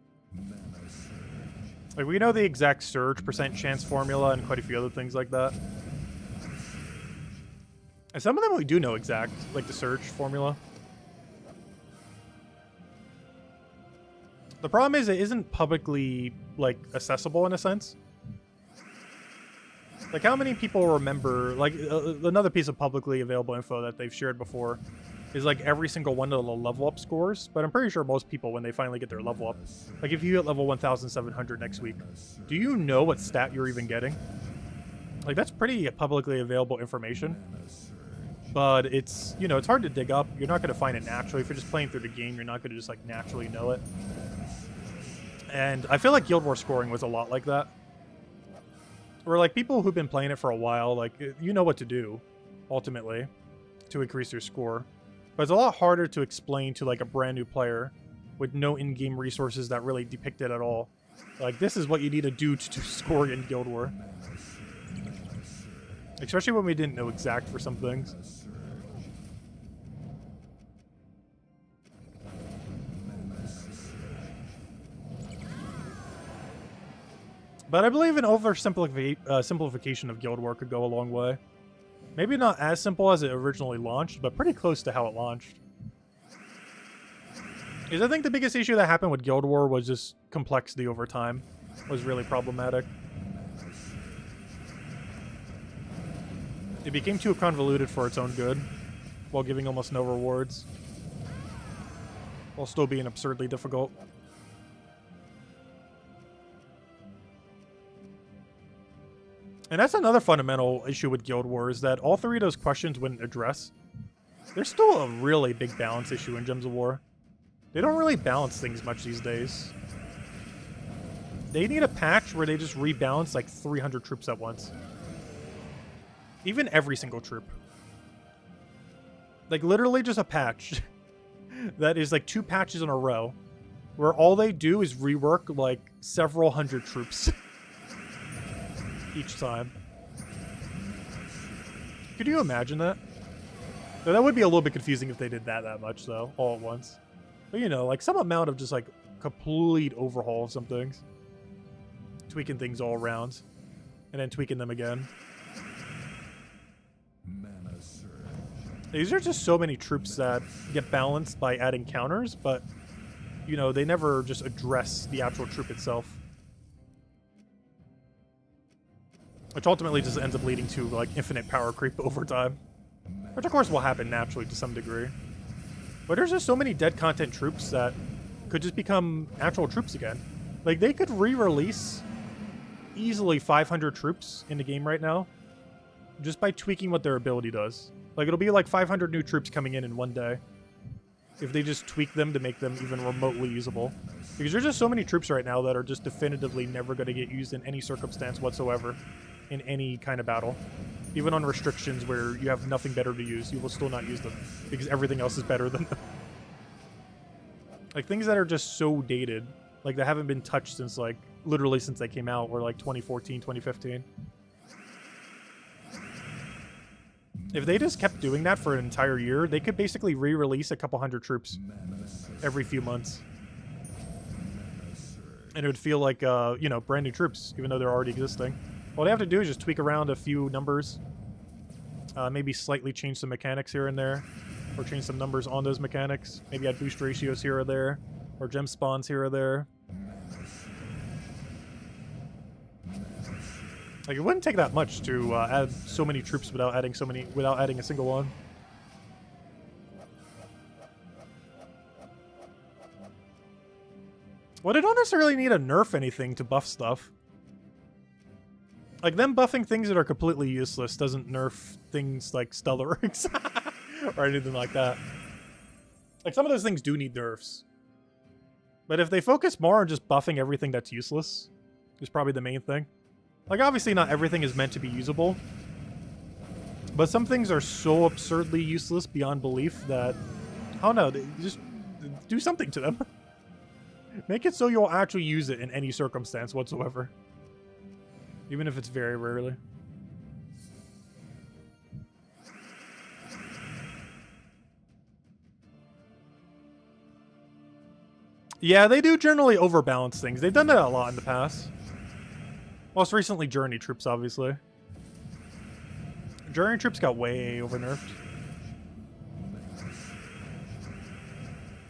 Like, we know the exact surge % chance formula and quite a few other things like that. And some of them we do know exact, like the surge formula. The problem is it isn't publicly, like, accessible in a sense. Like, how many people remember, like, another piece of publicly available info that they've shared before is like every single one of the level up scores, but I'm pretty sure most people, when they finally get their level up, like if you hit level 1,700 next week, do you know what stat you're even getting? Like, that's pretty publicly available information, but it's, you know, it's hard to dig up. You're not going to find it naturally. If you're just playing through the game, you're not going to just like naturally know it. And I feel like Guild War scoring was a lot like that. Where like people who've been playing it for a while, like, you know what to do, ultimately, to increase your score. But it's a lot harder to explain to like a brand new player with no in-game resources that really depict it at all. Like, this is what you need to do to score in Guild War. Especially when we didn't know exact for some things. But I believe an simplification of Guild War could go a long way. Maybe not as simple as it originally launched, but pretty close to how it launched. Because I think the biggest issue that happened with Guild War was just complexity over time. Was really problematic. It became too convoluted for its own good, while giving almost no rewards. While still being absurdly difficult. And that's another fundamental issue with Guild War, is that all three of those questions wouldn't address. There's still a really big balance issue in Gems of War. They don't really balance things much these days. They need a patch where they just rebalance like 300 troops at once. Even every single troop. Like, literally just a patch that is like 2 patches in a row, where all they do is rework like several hundred troops. Each time. Could you imagine that? Now, that would be a little bit confusing if they did that much, though, all at once. But, you know, like some amount of just like complete overhaul of some things. Tweaking things all around. And then tweaking them again. These are just so many troops that get balanced by adding counters, but, you know, they never just address the actual troop itself. Which ultimately just ends up leading to, like, infinite power creep over time. Which, of course, will happen naturally to some degree. But there's just so many dead content troops that could just become actual troops again. Like, they could re-release easily 500 troops in the game right now, just by tweaking what their ability does. Like, it'll be like 500 new troops coming in one day, if they just tweak them to make them even remotely usable. Because there's just so many troops right now that are just definitively never going to get used in any circumstance whatsoever. In any kind of battle. Even on restrictions where you have nothing better to use, you will still not use them. Because everything else is better than them. Like, things that are just so dated. Like, that haven't been touched since, like, literally since they came out, or like 2014, 2015. If they just kept doing that for an entire year, they could basically re-release a couple hundred troops every few months. And it would feel like, you know, brand new troops, even though they're already existing. All they have to do is just tweak around a few numbers. Maybe slightly change some mechanics here and there. Or change some numbers on those mechanics. Maybe add boost ratios here or there. Or gem spawns here or there. Like, it wouldn't take that much to add so many troops without adding a single one. Well, they don't necessarily need to nerf anything to buff stuff. Like, them buffing things that are completely useless doesn't nerf things like Stellar or anything like that. Like, some of those things do need nerfs. But if they focus more on just buffing everything that's useless, is probably the main thing. Like, obviously not everything is meant to be usable. But some things are so absurdly useless beyond belief that, I don't know, just do something to them. Make it so you'll actually use it in any circumstance whatsoever. Even if it's very rarely. Yeah, they do generally overbalance things. They've done that a lot in the past. Most recently, Journey troops, obviously. Journey troops got way over-nerfed.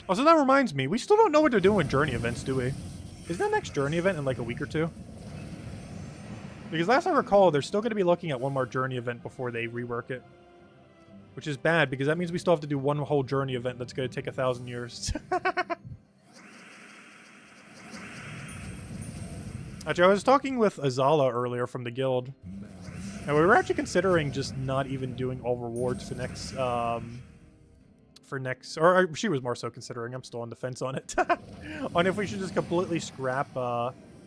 Also, that reminds me, we still don't know what to do with Journey events, do we? Is that next Journey event in like a week or two? Because last I recall, they're still going to be looking at one more Journey event before they rework it. Which is bad, because that means we still have to do one whole Journey event that's going to take 1,000 years. Actually, I was talking with Azala earlier from the guild, and we were actually considering just not even doing all rewards for next, or she was more so considering, I'm still on the fence on it, on if we should just completely scrap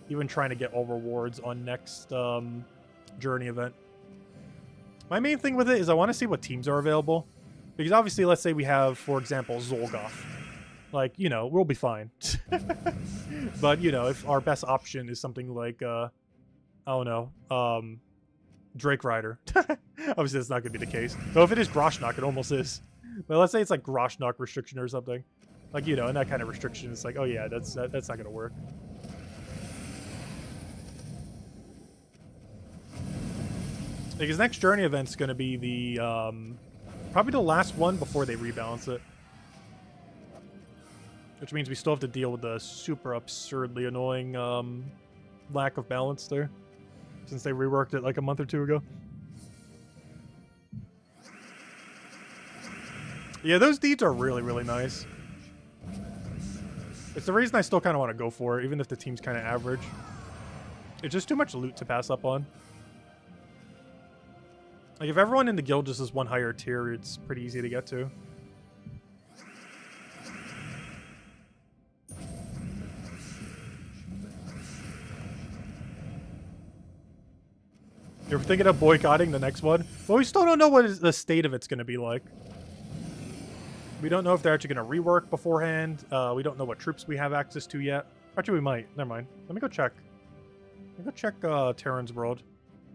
even trying to get all rewards on next Journey event. My main thing with it is I want to see what teams are available, because obviously, let's say we have, for example, Zolgoth. Like, you know, we'll be fine. But, you know, if our best option is something like, I don't know, Drake Rider. Obviously, that's not going to be the case. Though if it is Groshnock, it almost is. But let's say it's like Groshnock restriction or something. Like, you know, and that kind of restriction is like, oh yeah, that's not going to work. Because next Journey event's going to be the, probably the last one before they rebalance it. Which means we still have to deal with the super absurdly annoying lack of balance there. Since they reworked it like a month or two ago. Yeah, those deeds are really, really nice. It's the reason I still kind of want to go for it, even if the team's kind of average. It's just too much loot to pass up on. Like, if everyone in the guild just is one higher tier, it's pretty easy to get to. You're thinking of boycotting the next one? Well, we still don't know what the state of it's going to be like. We don't know if they're actually going to rework beforehand. We don't know what troops we have access to yet. Actually, we might. Never mind. Let me go check. Let me go check Terran's world.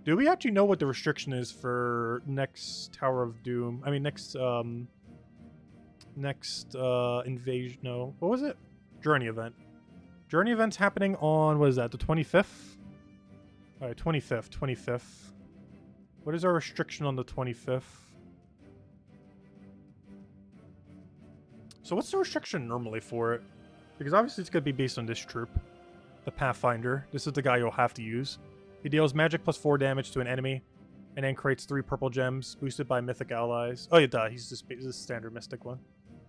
Do we actually know what the restriction is for next Tower of Doom? I mean, next invasion. No. What was it? Journey event. Journey event's happening on, what is that, the 25th? All right, 25th. What is our restriction on the 25th? So what's the restriction normally for it? Because obviously it's going to be based on this troop. The Pathfinder. This is the guy you'll have to use. He deals magic plus 4 damage to an enemy, and then creates 3 purple gems, boosted by mythic allies. Oh yeah, duh, he's just a standard mystic one.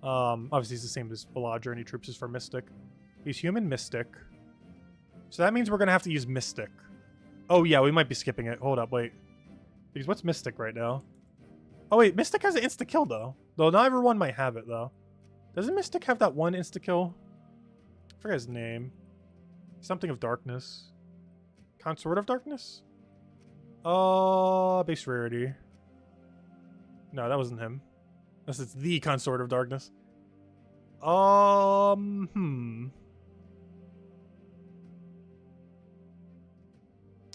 Obviously he's the same as a lot of Journey troops is for mystic. He's human mystic. So that means we're going to have to use mystic. Oh yeah, we might be skipping it. Hold up, wait. Because what's mystic right now? Oh wait, mystic has an insta-kill though. Though not everyone might have it though. Doesn't mystic have that one insta-kill? I forget his name. Something of darkness. Consort of darkness? Base rarity. No, that wasn't him. Unless it's the Consort of darkness.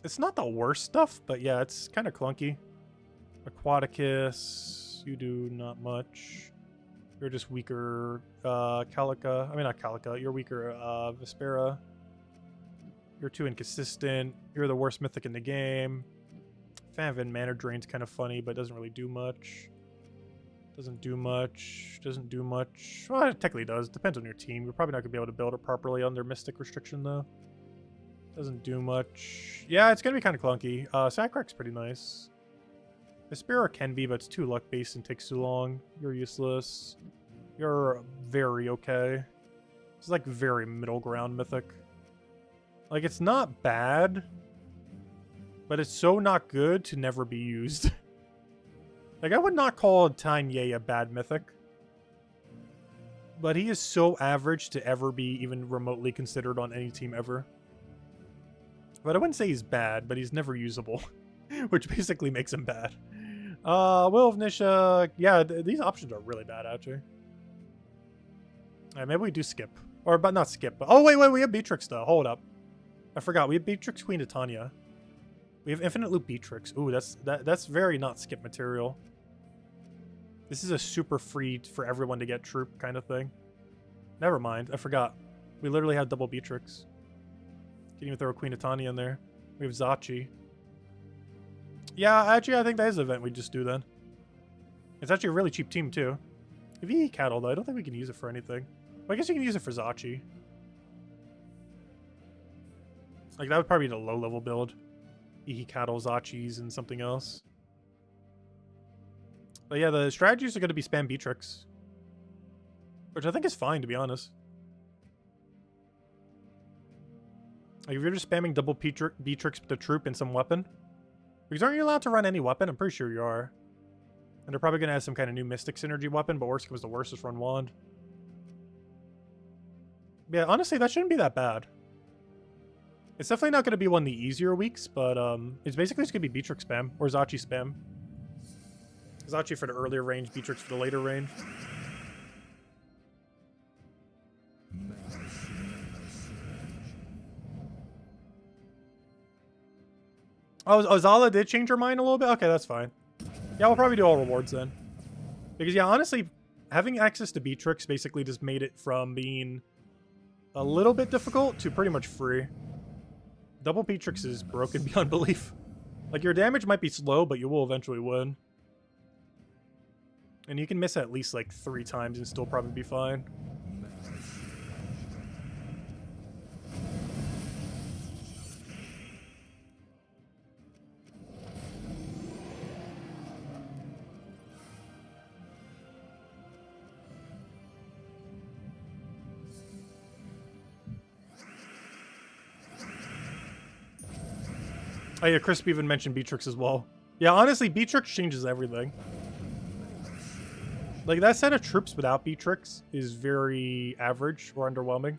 It's not the worst stuff, but yeah, it's kind of clunky. Aquaticus, you do not much. You're just weaker. Calica, I mean not Calica, you're weaker Vespera. You're too inconsistent. You're the worst mythic in the game. Fanvin Mana Drain's kind of funny, but doesn't really do much. Doesn't do much. Doesn't do much. Well, it technically does. Depends on your team. You're probably not going to be able to build it properly under Mystic restriction, though. Doesn't do much. Yeah, it's going to be kind of clunky. Sacrak's pretty nice. Vespera can be, but it's too luck-based and takes too long. You're useless. You're very okay. It's like very middle ground mythic. Like, it's not bad, but it's so not good to never be used. Like, I would not call Tanye a bad mythic, but he is so average to ever be even remotely considered on any team ever. But I wouldn't say he's bad, but he's never usable, which basically makes him bad. Will of Nisha, yeah, these options are really bad, actually. Alright, maybe we do skip. Or, but not skip, but... Oh, wait, we have Beatrix, though. Hold up. I forgot. We have Beatrix, Queen of Tanya. We have Infinite Loop Beatrix. Ooh, that's very not skip material. This is a super free for everyone to get troop kind of thing. Never mind. I forgot. We literally have double Beatrix. Can't even throw a Queen of Tanya in there. We have Zachi. Yeah, actually, I think that is the event we just do then. It's actually a really cheap team, too. If you eat cattle, though, I don't think we can use it for anything. Well, I guess you can use it for Zachi. Like, that would probably be the low-level build. Ihi cattle, Zachis, and something else. But yeah, the strategies are going to be spam Beatrix. Which I think is fine, to be honest. Like, if you're just spamming double Beatrix with the troop and some weapon. Because aren't you allowed to run any weapon? I'm pretty sure you are. And they're probably going to have some kind of new Mystic Synergy weapon, but worst comes to worst, just run Wand. Yeah, honestly, that shouldn't be that bad. It's definitely not going to be one of the easier weeks, but it's basically just going to be Beatrix spam, or Zachi spam. Zachi for the earlier range, Beatrix for the later range. Oh, Zala did change her mind a little bit? Okay, that's fine. Yeah, we'll probably do all rewards then. Because, yeah, honestly, having access to Beatrix basically just made it from being a little bit difficult to pretty much free. Double Beatrix is broken beyond belief. Like, your damage might be slow, but you will eventually win. And you can miss at least, like, 3 times and still probably be fine. Oh yeah, Crisp even mentioned Beatrix as well. Yeah, honestly, Beatrix changes everything. Like, that set of troops without Beatrix is very average or underwhelming.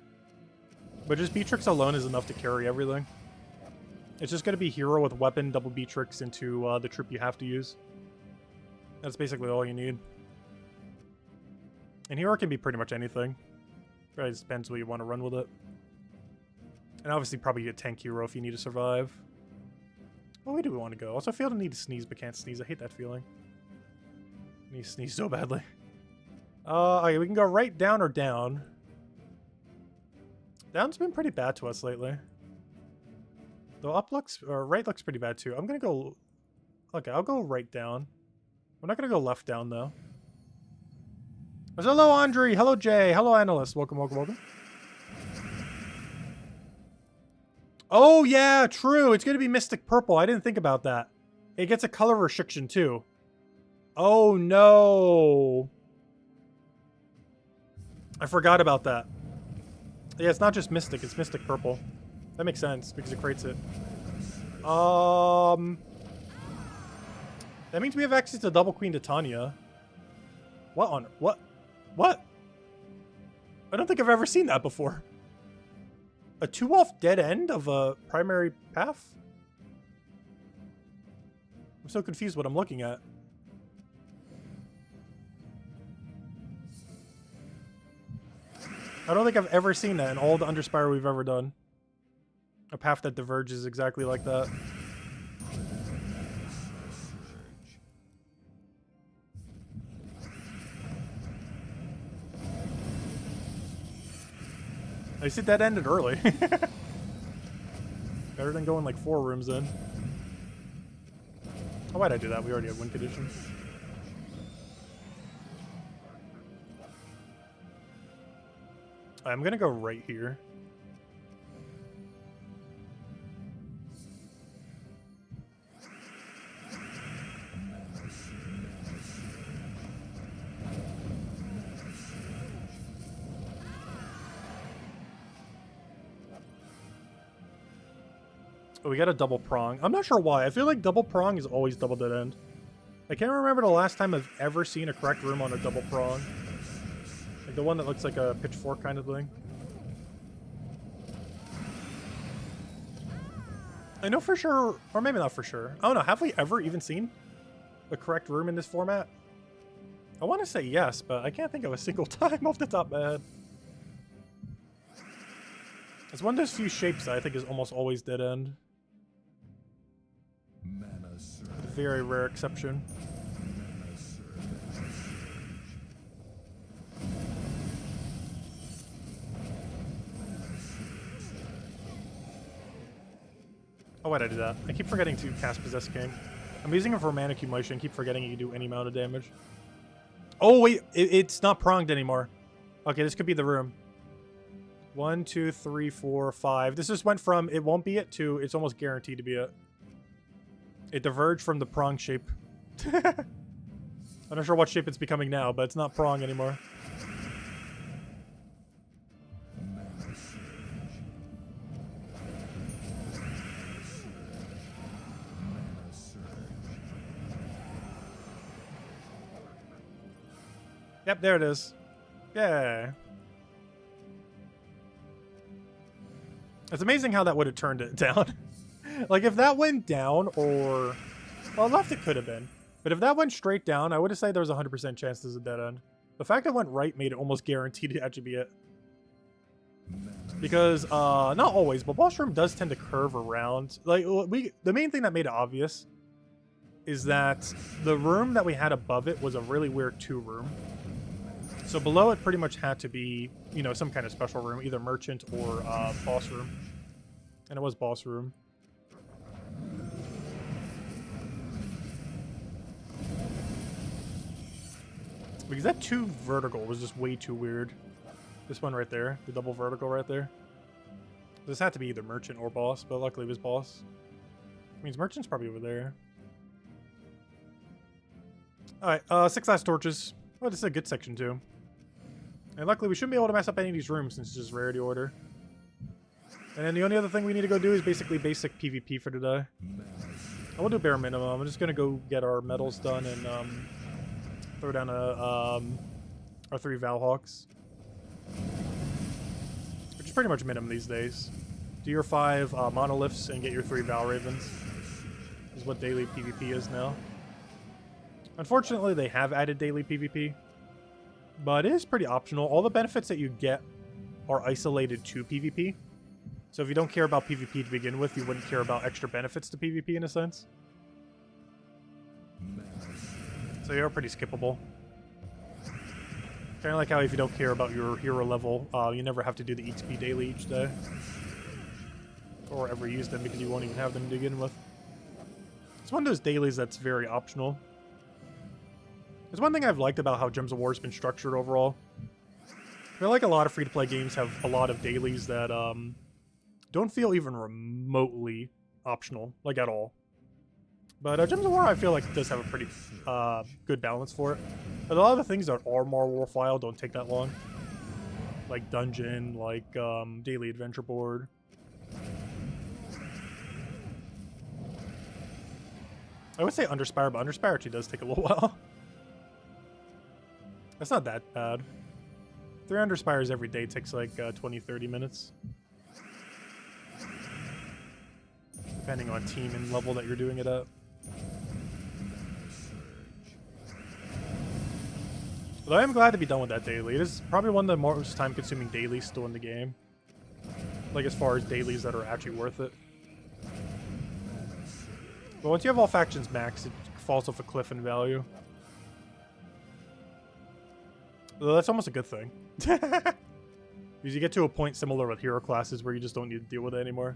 But just Beatrix alone is enough to carry everything. It's just going to be hero with weapon, double Beatrix into the troop you have to use. That's basically all you need. And hero can be pretty much anything. Really just depends what you want to run with it. And obviously probably a tank hero if you need to survive. What way do we want to go? Also, I feel the need to sneeze, but can't sneeze. I hate that feeling. I need to sneeze so badly. Okay, we can go right, down, or down. Down's been pretty bad to us lately. Though up looks, or right looks pretty bad too. I'm gonna go... Okay, I'll go right down. We're not gonna go left down, though. Hello, Andre. Hello, Jay. Hello, Analyst. Welcome, welcome, welcome. Oh, yeah, true. It's going to be Mystic Purple. I didn't think about that. It gets a color restriction, too. Oh, no. I forgot about that. Yeah, it's not just Mystic. It's Mystic Purple. That makes sense, because it creates it. That means we have access to Double Queen Titania. What on... What? What? I don't think I've ever seen that before. A 2-off dead end of a primary path? I'm so confused what I'm looking at. I don't think I've ever seen that in all the Underspire we've ever done. A path that diverges exactly like that. At least it dead ended early. Better than going like 4 rooms in. Oh, why'd I do that? We already have win conditions. I'm gonna go right here. Oh, we got a double prong. I'm not sure why. I feel like double prong is always double dead end. I can't remember the last time I've ever seen a correct room on a double prong. Like the one that looks like a pitchfork kind of thing. I know for sure, or maybe not for sure. I don't know. Have we ever even seen the correct room in this format? I want to say yes, but I can't think of a single time off the top of my head. It's one of those few shapes that I think is almost always dead end. Very rare exception. Oh, why'd I do that? I keep forgetting to cast Possess King. I'm using it for mana accumulation. Keep forgetting you can do any amount of damage. Oh, wait. It's not pronged anymore. Okay, this could be the room. 1, 2, 3, 4, 5. This just went from it won't be it to it's almost guaranteed to be it. It diverged from the prong shape. I'm not sure what shape it's becoming now, but it's not prong anymore. Yep, there it is. Yeah. It's amazing how that would have turned it down. Like, if that went down, or... Well, left it could have been. But if that went straight down, I would have said there was a 100% chance this is a dead end. The fact it went right made it almost guaranteed to actually be it. Because, not always, but boss room does tend to curve around. Like, the main thing that made it obvious is that the room that we had above it was a really weird 2-room. So below it pretty much had to be, you know, some kind of special room, either merchant or boss room. And it was boss room. Because that 2 vertical was just way too weird. This one right there, the double vertical right there. This had to be either merchant or boss, but luckily it was boss. Means merchant's probably over there. Alright, 6 last torches. Oh, this is a good section too. And luckily we shouldn't be able to mess up any of these rooms since it's just rarity order. And then the only other thing we need to go do is basically basic PvP for today. I will do bare minimum. I'm just gonna go get our medals done and throw down our 3 Valhawks. Which is pretty much minimum these days. Do your 5 monoliths and get your 3 Val Ravens. Is what daily PvP is now. Unfortunately, they have added daily PvP. But it is pretty optional. All the benefits that you get are isolated to PvP. So if you don't care about PvP to begin with, you wouldn't care about extra benefits to PvP in a sense. So you're pretty skippable. Kind of like how if you don't care about your hero level, you never have to do the XP daily each day. Or ever use them because you won't even have them to begin with. It's one of those dailies that's very optional. There's one thing I've liked about how Gems of War has been structured overall. I feel like a lot of free-to-play games have a lot of dailies that don't feel even remotely optional, like at all. But Gems of War, I feel like, does have a pretty good balance for it. But a lot of the things that are more worthwhile don't take that long. Like Dungeon, like Daily Adventure Board. I would say Underspire, but Underspire actually does take a little while. That's not that bad. 3 Underspires every day takes like 20-30 minutes. Depending on team and level that you're doing it at. But I am glad to be done with that daily. It is probably one of the most time-consuming dailies still in the game. Like as far as dailies that are actually worth it. But once you have all factions maxed, it falls off a cliff in value. Though that's almost a good thing. Because you get to a point similar with hero classes where you just don't need to deal with it anymore.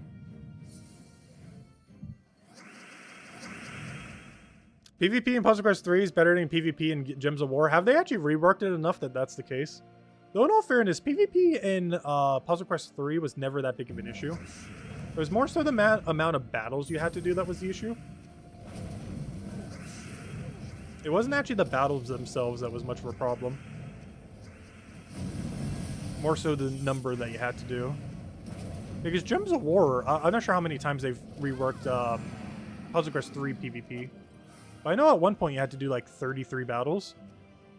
PvP in Puzzle Quest 3 is better than PvP in Gems of War. Have they actually reworked it enough that that's the case? Though in all fairness, PvP in Puzzle Quest 3 was never that big of an issue. It was more so the amount of battles you had to do that was the issue. It wasn't actually the battles themselves that was much of a problem. More so the number that you had to do. Because Gems of War, I'm not sure how many times they've reworked Puzzle Quest 3 PvP. But I know at one point you had to do like 33 battles.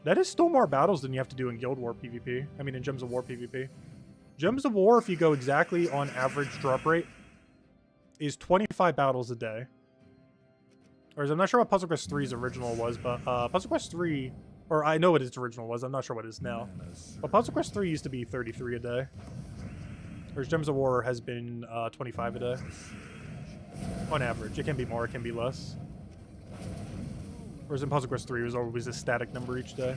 That is still more battles than you have to do in Guild War PvP. I mean in Gems of War PvP. Gems of War, if you go exactly on average drop rate, is 25 battles a day. Whereas I'm not sure what Puzzle Quest 3's original was, but Puzzle Quest 3, or I know what its original was, I'm not sure what it is now. But Puzzle Quest 3 used to be 33 a day. Whereas Gems of War has been 25 a day. On average. It can be more, it can be less. Whereas in Puzzle Quest 3 it was always a static number each day.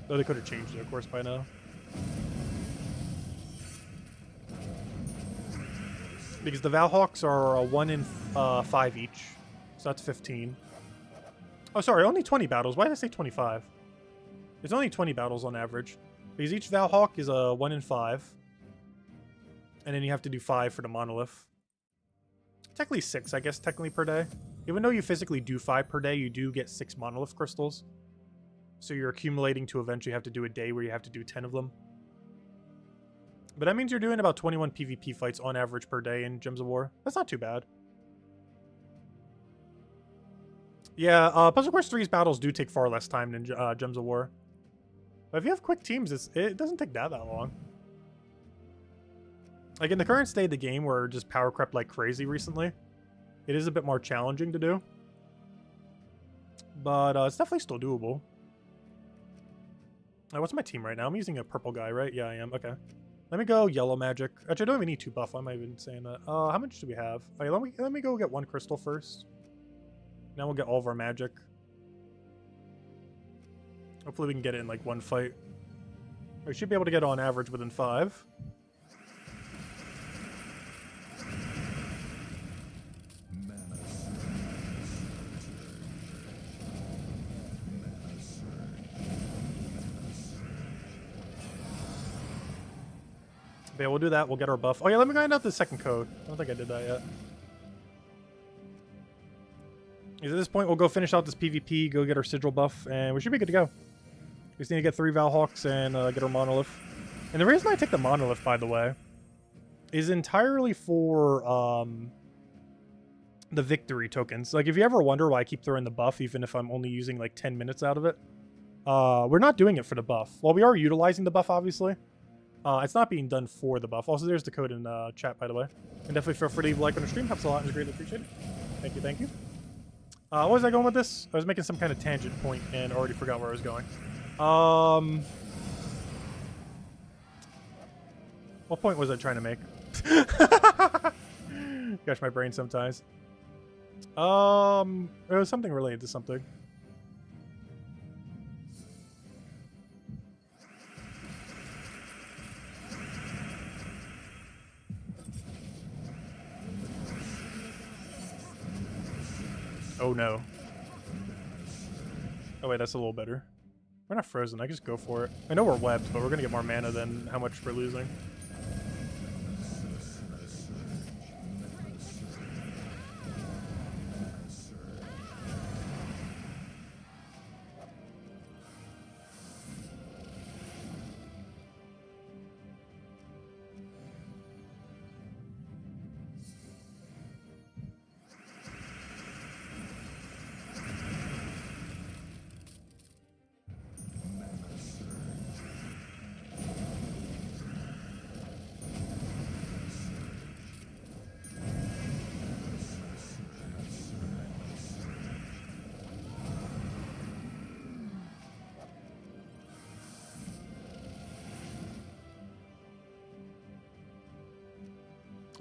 Though they could have changed it, of course, by now. Because the Valhawks are 1 in 5 each. So that's 15. Oh, sorry, only 20 battles. Why did I say 25? There's only 20 battles on average. Because each Valhawk is a 1 in 5. And then you have to do 5 for the Monolith. Technically 6, I guess, technically per day. Even though you physically do 5 per day, you do get 6 Monolith Crystals. So you're accumulating to eventually have to do a day where you have to do 10 of them. But that means you're doing about 21 PvP fights on average per day in Gems of War. That's not too bad. Yeah, Puzzle Quest 3's battles do take far less time than Gems of War. But if you have quick teams, it doesn't take that long. Like in the current state of the game where it just power crept like crazy recently, it is a bit more challenging to do. But it's definitely still doable. What's my team right now? I'm using a purple guy, right? Yeah, I am. Okay. Let me go yellow magic. Actually, I don't even need 2 buff. Why am I even saying that? How much do we have? Okay, let me go get 1 crystal first. Now we'll get all of our magic. Hopefully we can get it in like 1 fight. We should be able to get it on average within 5. Yeah, we'll do that. We'll get our buff. Oh yeah, let me find out the second code. I don't think I did that yet. At this point, we'll go finish out this PvP, go get our sigil buff, and we should be good to go. We just need to get 3 Valhawks and get our Monolith. And the reason I take the Monolith, by the way, is entirely for the victory tokens. Like, if you ever wonder why I keep throwing the buff, even if I'm only using like 10 minutes out of it, we're not doing it for the buff. Well, we are utilizing the buff, obviously. It's not being done for the buff. Also, there's the code in chat, by the way. And definitely feel free to leave a like on the stream. Helps a lot and is greatly appreciated. Thank you, thank you. What was I going with this? I was making some kind of tangent point and already forgot where I was going. What point was I trying to make? Gosh, my brain sometimes. It was something related to something. Oh no. Oh wait, that's a little better. We're not frozen, I just go for it. I know we're webbed, but we're gonna get more mana than how much we're losing.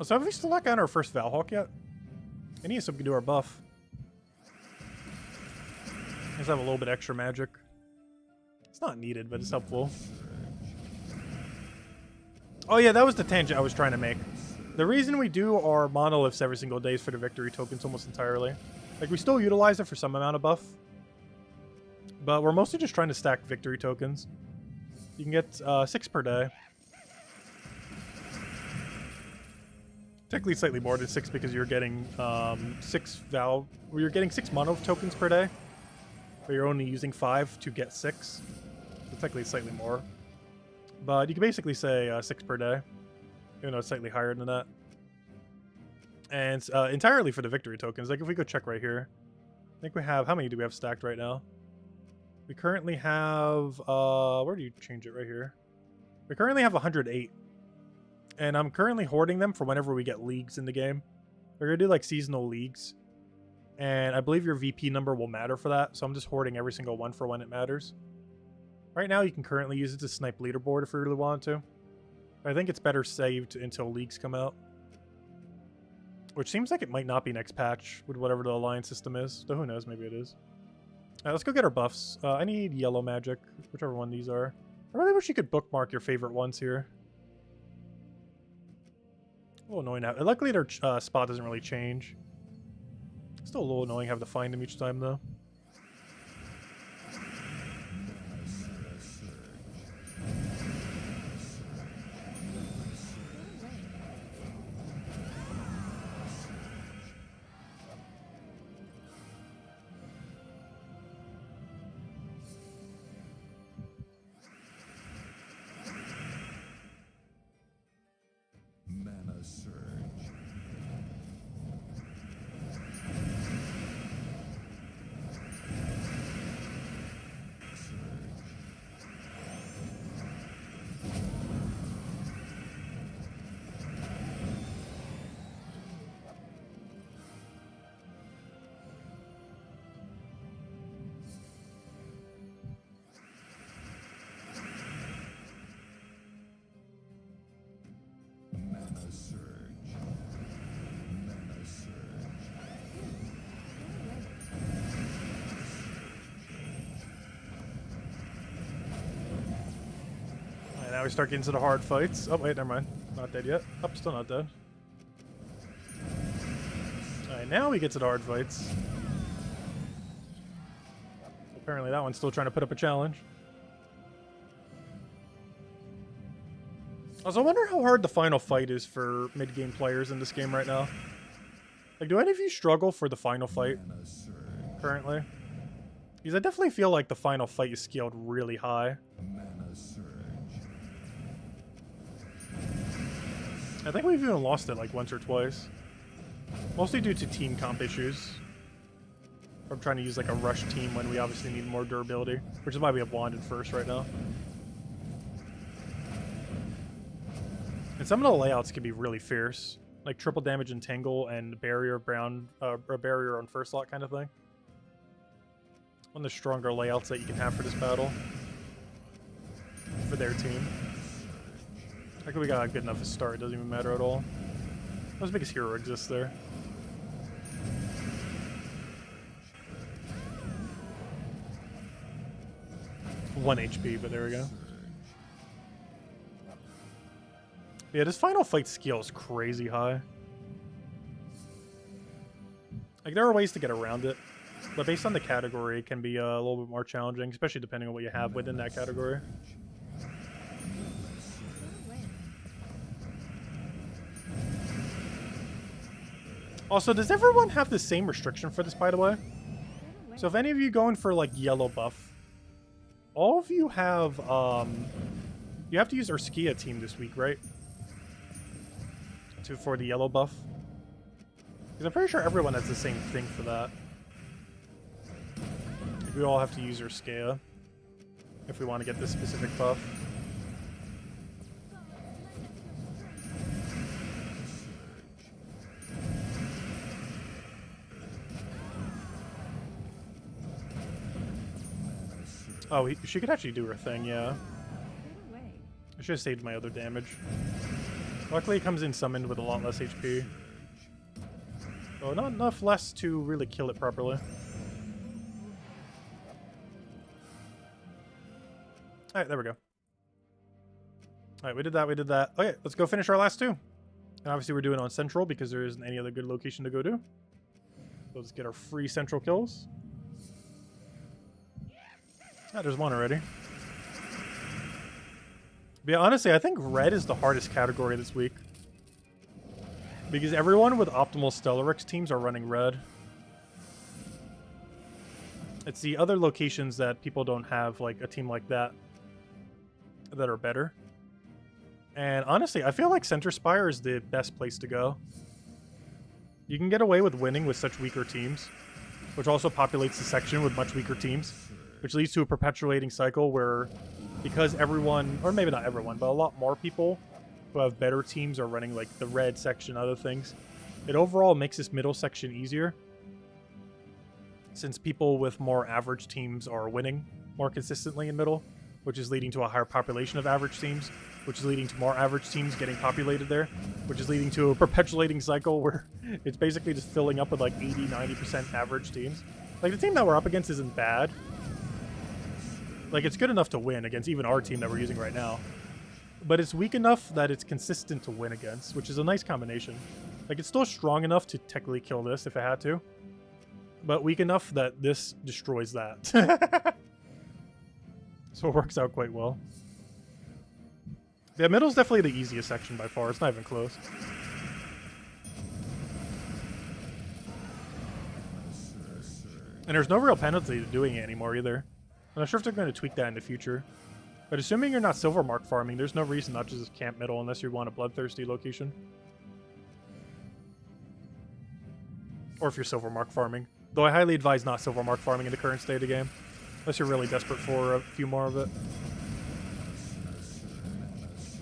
So have we still not gotten our first Valhawk yet? I need something to do our buff. Let's have a little bit extra magic. It's not needed, but it's helpful. Oh yeah, that was the tangent I was trying to make. The reason we do our monoliths every single day is for the victory tokens almost entirely. Like, we still utilize it for some amount of buff, but we're mostly just trying to stack victory tokens. You can get 6 per day. Technically slightly more than 6 because you're getting 6 you're getting 6 monolith tokens per day, but you're only using 5 to get 6. So technically slightly more. But you can basically say 6 per day, even though it's slightly higher than that. And it's entirely for the victory tokens. Like, if we go check right here, I think we have, how many do we have stacked right now? We currently have, where do you change it? Right here. We currently have 108. And I'm currently hoarding them for whenever we get leagues in the game. We're going to do like seasonal leagues. And I believe your VP number will matter for that. So I'm just hoarding every single one for when it matters. Right now, you can currently use it to snipe leaderboard if you really want to. I think it's better saved until leagues come out. Which seems like it might not be next patch with whatever the alliance system is. So who knows, maybe it is. Alright, let's go get our buffs. I need yellow magic, whichever one these are. I really wish you could bookmark your favorite ones here. A little annoying now. Luckily, their spot doesn't really change. Still a little annoying having to find them each time, though. Mana surge. Mana surge. Mana surge. Alright, now we start getting to the hard fights. Oh, wait, never mind. Not dead yet. Oh, still not dead. Alright, now we get to the hard fights. Apparently that one's still trying to put up a challenge. Also, I wonder how hard the final fight is for mid-game players in this game right now. Like, do any of you struggle for the final fight Mana surge. currently? Because I definitely feel like the final fight is scaled really high. Mana surge. I think we've even lost it like once or twice. Mostly due to team comp issues. I'm trying to use like a rush team when we obviously need more durability, which is why we have Wanded first right now. And some of the layouts can be really fierce, like triple damage entangle and barrier barrier on first slot kind of thing. One of the stronger layouts that you can have for this battle for their team. I think we got a good enough start, it doesn't even matter at all. What's the biggest hero exists there? One HP, but there we go. Yeah, this final fight skill is crazy high. Like, there are ways to get around it, but based on the category, it can be a little bit more challenging, especially depending on what you have within that category. Also, does everyone have the same restriction for this, by the way? So if any of you going for, like, yellow buff, all of you have, you have to use Urskia team this week, right? For the yellow buff. Because I'm pretty sure everyone has the same thing for that. Like, we all have to use Urskia if we want to get this specific buff. Oh, she could actually do her thing, yeah. I should have saved my other damage. Luckily, it comes in summoned with a lot less HP. Oh, not enough less to really kill it properly. Alright, there we go. All right, we did that. We did that. Okay, let's go finish our last two. And obviously, we're doing on Central because there isn't any other good location to go to. So let's get our free Central kills. Ah, there's one already. But yeah, honestly, I think red is the hardest category this week. Because everyone with optimal Stellarex teams are running red. It's the other locations that people don't have, like a team like that, that are better. And honestly, I feel like Underspire is the best place to go. You can get away with winning with such weaker teams, which also populates the section with much weaker teams, which leads to a perpetuating cycle where, because everyone, or maybe not everyone, but a lot more people who have better teams are running like the red section, other things, it overall makes this middle section easier, since people with more average teams are winning more consistently in middle, which is leading to a higher population of average teams, which is leading to more average teams getting populated there, which is leading to a perpetuating cycle where it's basically just filling up with like 80-90% average teams. Like, the team that we're up against isn't bad. Like, it's good enough to win against even our team that we're using right now. But it's weak enough that it's consistent to win against, which is a nice combination. Like, it's still strong enough to technically kill this if it had to, but weak enough that this destroys that. So it works out quite well. Yeah, middle's definitely the easiest section by far. It's not even close. And there's no real penalty to doing it anymore either. I'm not sure if they're going to tweak that in the future. But assuming you're not silver mark farming, there's no reason not to just camp middle unless you want a bloodthirsty location. Or if you're silver mark farming. Though I highly advise not silver mark farming in the current state of the game. Unless you're really desperate for a few more of it.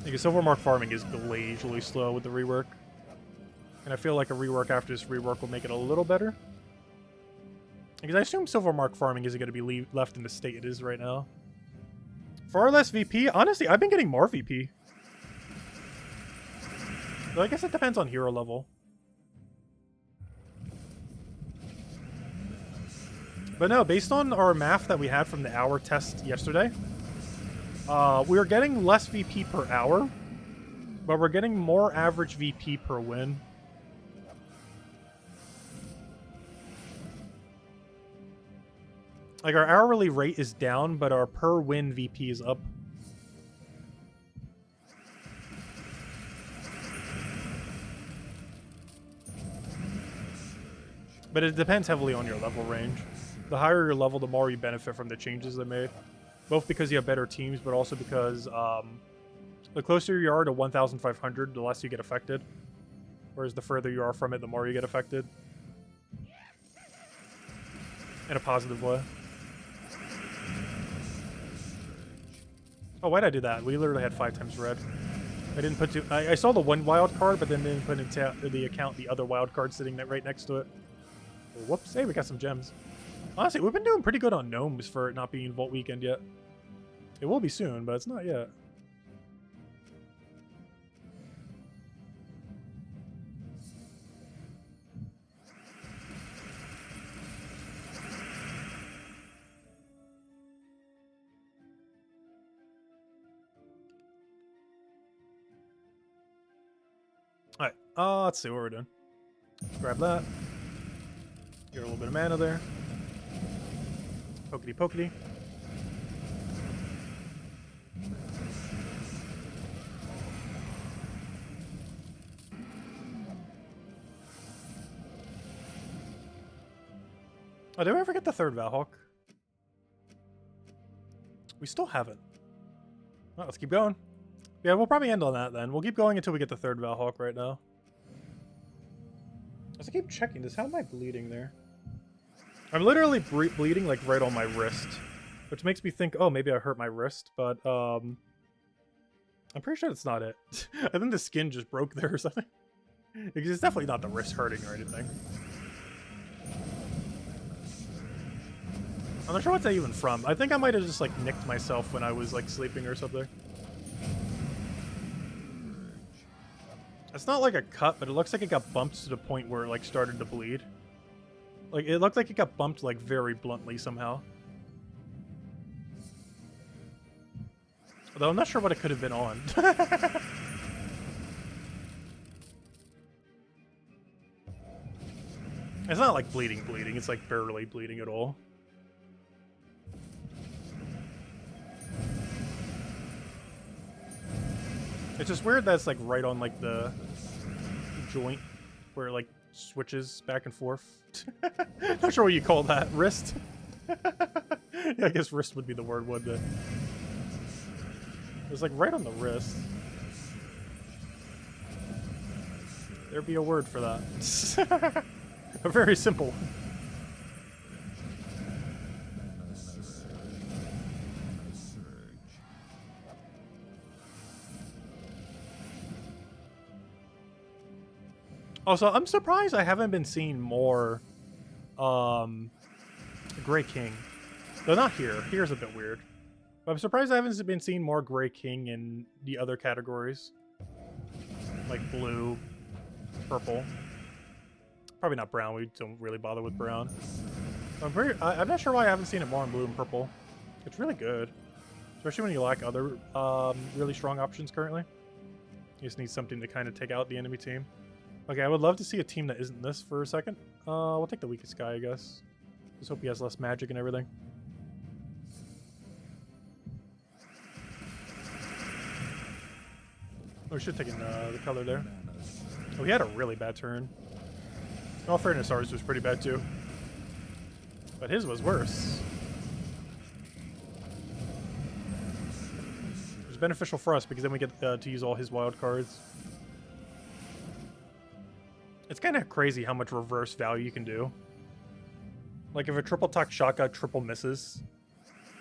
Because silver mark farming is glacially slow with the rework. And I feel like a rework after this rework will make it a little better. Because I assume silver mark farming isn't going to be left in the state it is right now. Far less VP? Honestly, I've been getting more VP. Though I guess it depends on hero level. But no, based on our math that we had from the hour test yesterday, we were getting less VP per hour, but we're getting more average VP per win. Like, our hourly rate is down, but our per win VP is up. But it depends heavily on your level range. The higher your level, the more you benefit from the changes they made. Both because you have better teams, but also because the closer you are to 1,500, the less you get affected. Whereas the further you are from it, the more you get affected. In a positive way. Oh, why'd I do that? We literally had 5 times red. I didn't put I saw the one wild card, but then didn't put into the account the other wild card sitting right next to it. Whoops. Hey, we got some gems. Honestly, we've been doing pretty good on gnomes for it not being Vault Weekend yet. It will be soon, but it's not yet. Alright, let's see what we're doing. Let's grab that. Get a little bit of mana there. Pokety pokety. Oh, did we ever get the third Valhawk? We still haven't. Well, let's keep going. Yeah, we'll probably end on that then. We'll keep going until we get the third Valhawk right now. As I keep checking this, how am I bleeding there? I'm literally bleeding like right on my wrist, which makes me think, oh, maybe I hurt my wrist, but I'm pretty sure that's not it. I think the skin just broke there or something. Because it's definitely not the wrist hurting or anything. I'm not sure what's that even from. I think I might have just like nicked myself when I was like sleeping or something. It's not like a cut, but it looks like it got bumped to the point where it like started to bleed. Like, it looked like it got bumped like very bluntly somehow. Although I'm not sure what it could have been on. It's not like bleeding, it's like barely bleeding at all. It's just weird that it's like right on like the joint where it like switches back and forth. Not sure what you call that. Wrist? Yeah, I guess wrist would be the word, wouldn't it? It's like right on the wrist. There'd be a word for that. A very simple one. Also, I'm surprised I haven't been seeing more Grey King. Though not here. Here's a bit weird. But I'm surprised I haven't been seeing more Grey King in the other categories. Like blue, purple. Probably not brown. We don't really bother with brown. I'm not sure why I haven't seen it more in blue and purple. It's really good. Especially when you lack other really strong options currently. You just need something to kind of take out the enemy team. Okay, I would love to see a team that isn't this for a second. We'll take the weakest guy, I guess. Just hope he has less magic and everything. Oh, we should have taken the color there. Oh, he had a really bad turn. In all fairness, ours was pretty bad too. But his was worse. It was beneficial for us because then we get to use all his wild cards. It's kind of crazy how much reverse value you can do. Like if a triple Takshaka triple misses,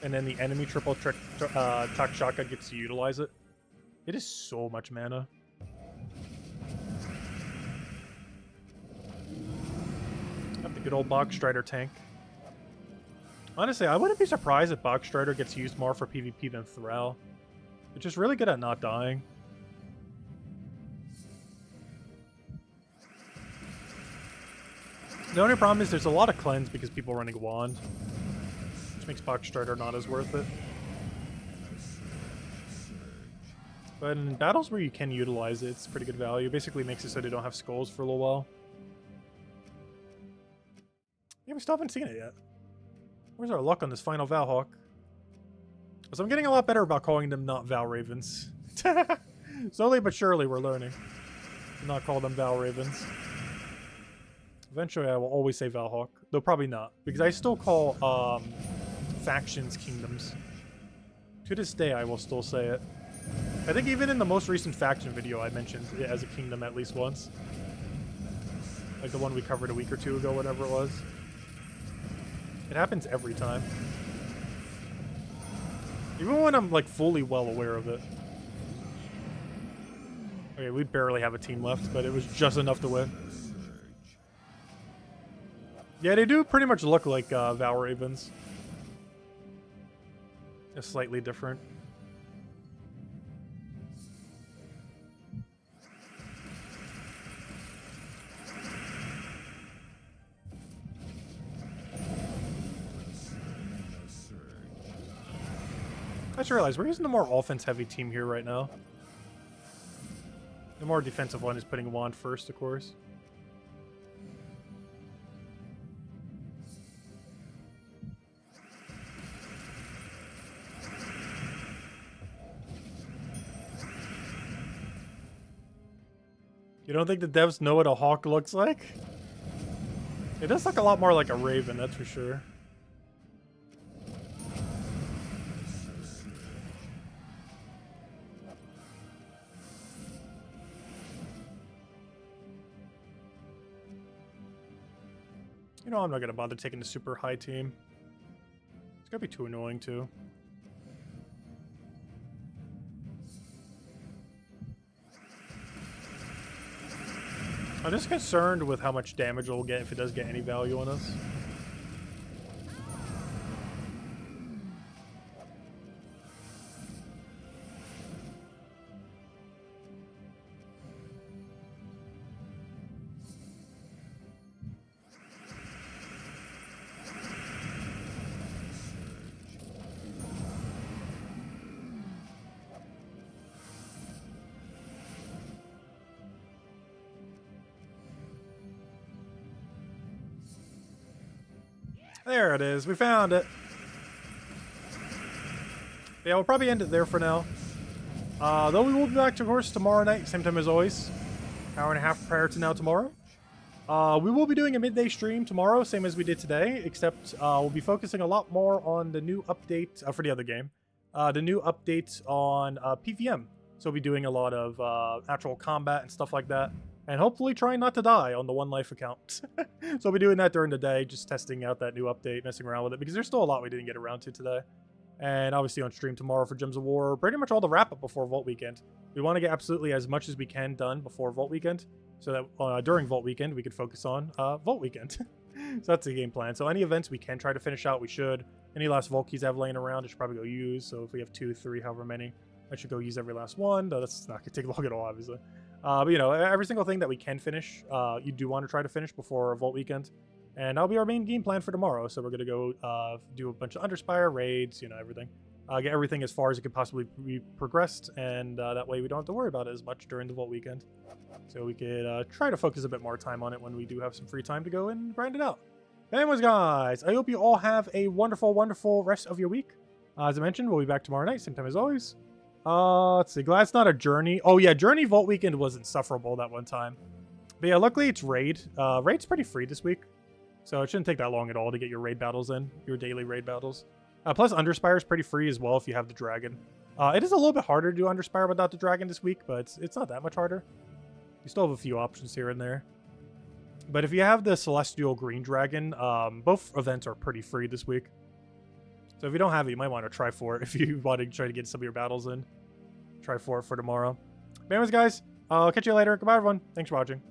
and then the enemy triple Takshaka gets to utilize it, it is so much mana. Got the good old Bogstrider tank. Honestly, I wouldn't be surprised if Bogstrider gets used more for PvP than Thrall. It's just really good at not dying. The only problem is there's a lot of cleanse because people are running Wand, which makes Bogstrider not as worth it. But in battles where you can utilize it, it's pretty good value. Basically makes it so they don't have skulls for a little while. Yeah, we still haven't seen it yet. Where's our luck on this final Valhawk? So I'm getting a lot better about calling them not Val Ravens. Slowly but surely we're learning to not call them Val Ravens. Eventually I will always say Valhawk, though probably not, because I still call factions kingdoms. To this day I will still say it. I think even in the most recent faction video I mentioned it as a kingdom at least once. Like the one we covered a week or two ago, whatever it was. It happens every time. Even when I'm like fully well aware of it. Okay, we barely have a team left, but it was just enough to win. Yeah, they do pretty much look like Val Ravens. It's slightly different. I just realized we're using the more offense-heavy team here right now. The more defensive one is putting Wand first, of course. You don't think the devs know what a hawk looks like? It does look a lot more like a raven, that's for sure. You know, I'm not gonna bother taking the super high team. It's gonna be too annoying too. I'm just concerned with how much damage we'll get if it does get any value on us. There it is. We found it. Yeah, we'll probably end it there for now. Though we will be back, of course, tomorrow night, same time as always. Hour and a half prior to now tomorrow. We will be doing a midday stream tomorrow, same as we did today, except we'll be focusing a lot more on the new update for the other game. The new update on PVM. So we'll be doing a lot of actual combat and stuff like that. And hopefully trying not to die on the One Life account. So we'll be doing that during the day, just testing out that new update, messing around with it, because there's still a lot we didn't get around to today. And obviously on stream tomorrow for Gems of War, pretty much all the wrap-up before Vault Weekend. We want to get absolutely as much as we can done before Vault Weekend, so that during Vault Weekend we could focus on Vault Weekend. So that's the game plan. So any events we can try to finish out, we should. Any last Vault keys I have laying around, I should probably go use. So if we have 2, 3, however many, I should go use every last one. Though that's not going to take long at all, obviously. But you know, every single thing that we can finish, you do want to try to finish before Vault Weekend. And that'll be our main game plan for tomorrow. So we're going to go do a bunch of Underspire, raids, you know, everything. Get everything as far as it could possibly be progressed, and that way we don't have to worry about it as much during the Vault Weekend. So we could try to focus a bit more time on it when we do have some free time to go and grind it out. Anyways, guys, I hope you all have a wonderful, wonderful rest of your week. As I mentioned, we'll be back tomorrow night, same time as always. Let's see, glad it's not a Journey. Oh yeah, Journey Vault Weekend was insufferable that one time. But yeah, luckily it's Raid. Raid's pretty free this week. So it shouldn't take that long at all to get your raid battles in, your daily raid battles. Plus, Underspire is pretty free as well if you have the dragon. It is a little bit harder to do Underspire without the dragon this week, but it's not that much harder. You still have a few options here and there. But if you have the Celestial Green Dragon, both events are pretty free this week. So if you don't have it, you might want to try for it if you want to try to get some of your battles in. Try for it for tomorrow. But anyways, guys, I'll catch you later. Goodbye, everyone. Thanks for watching.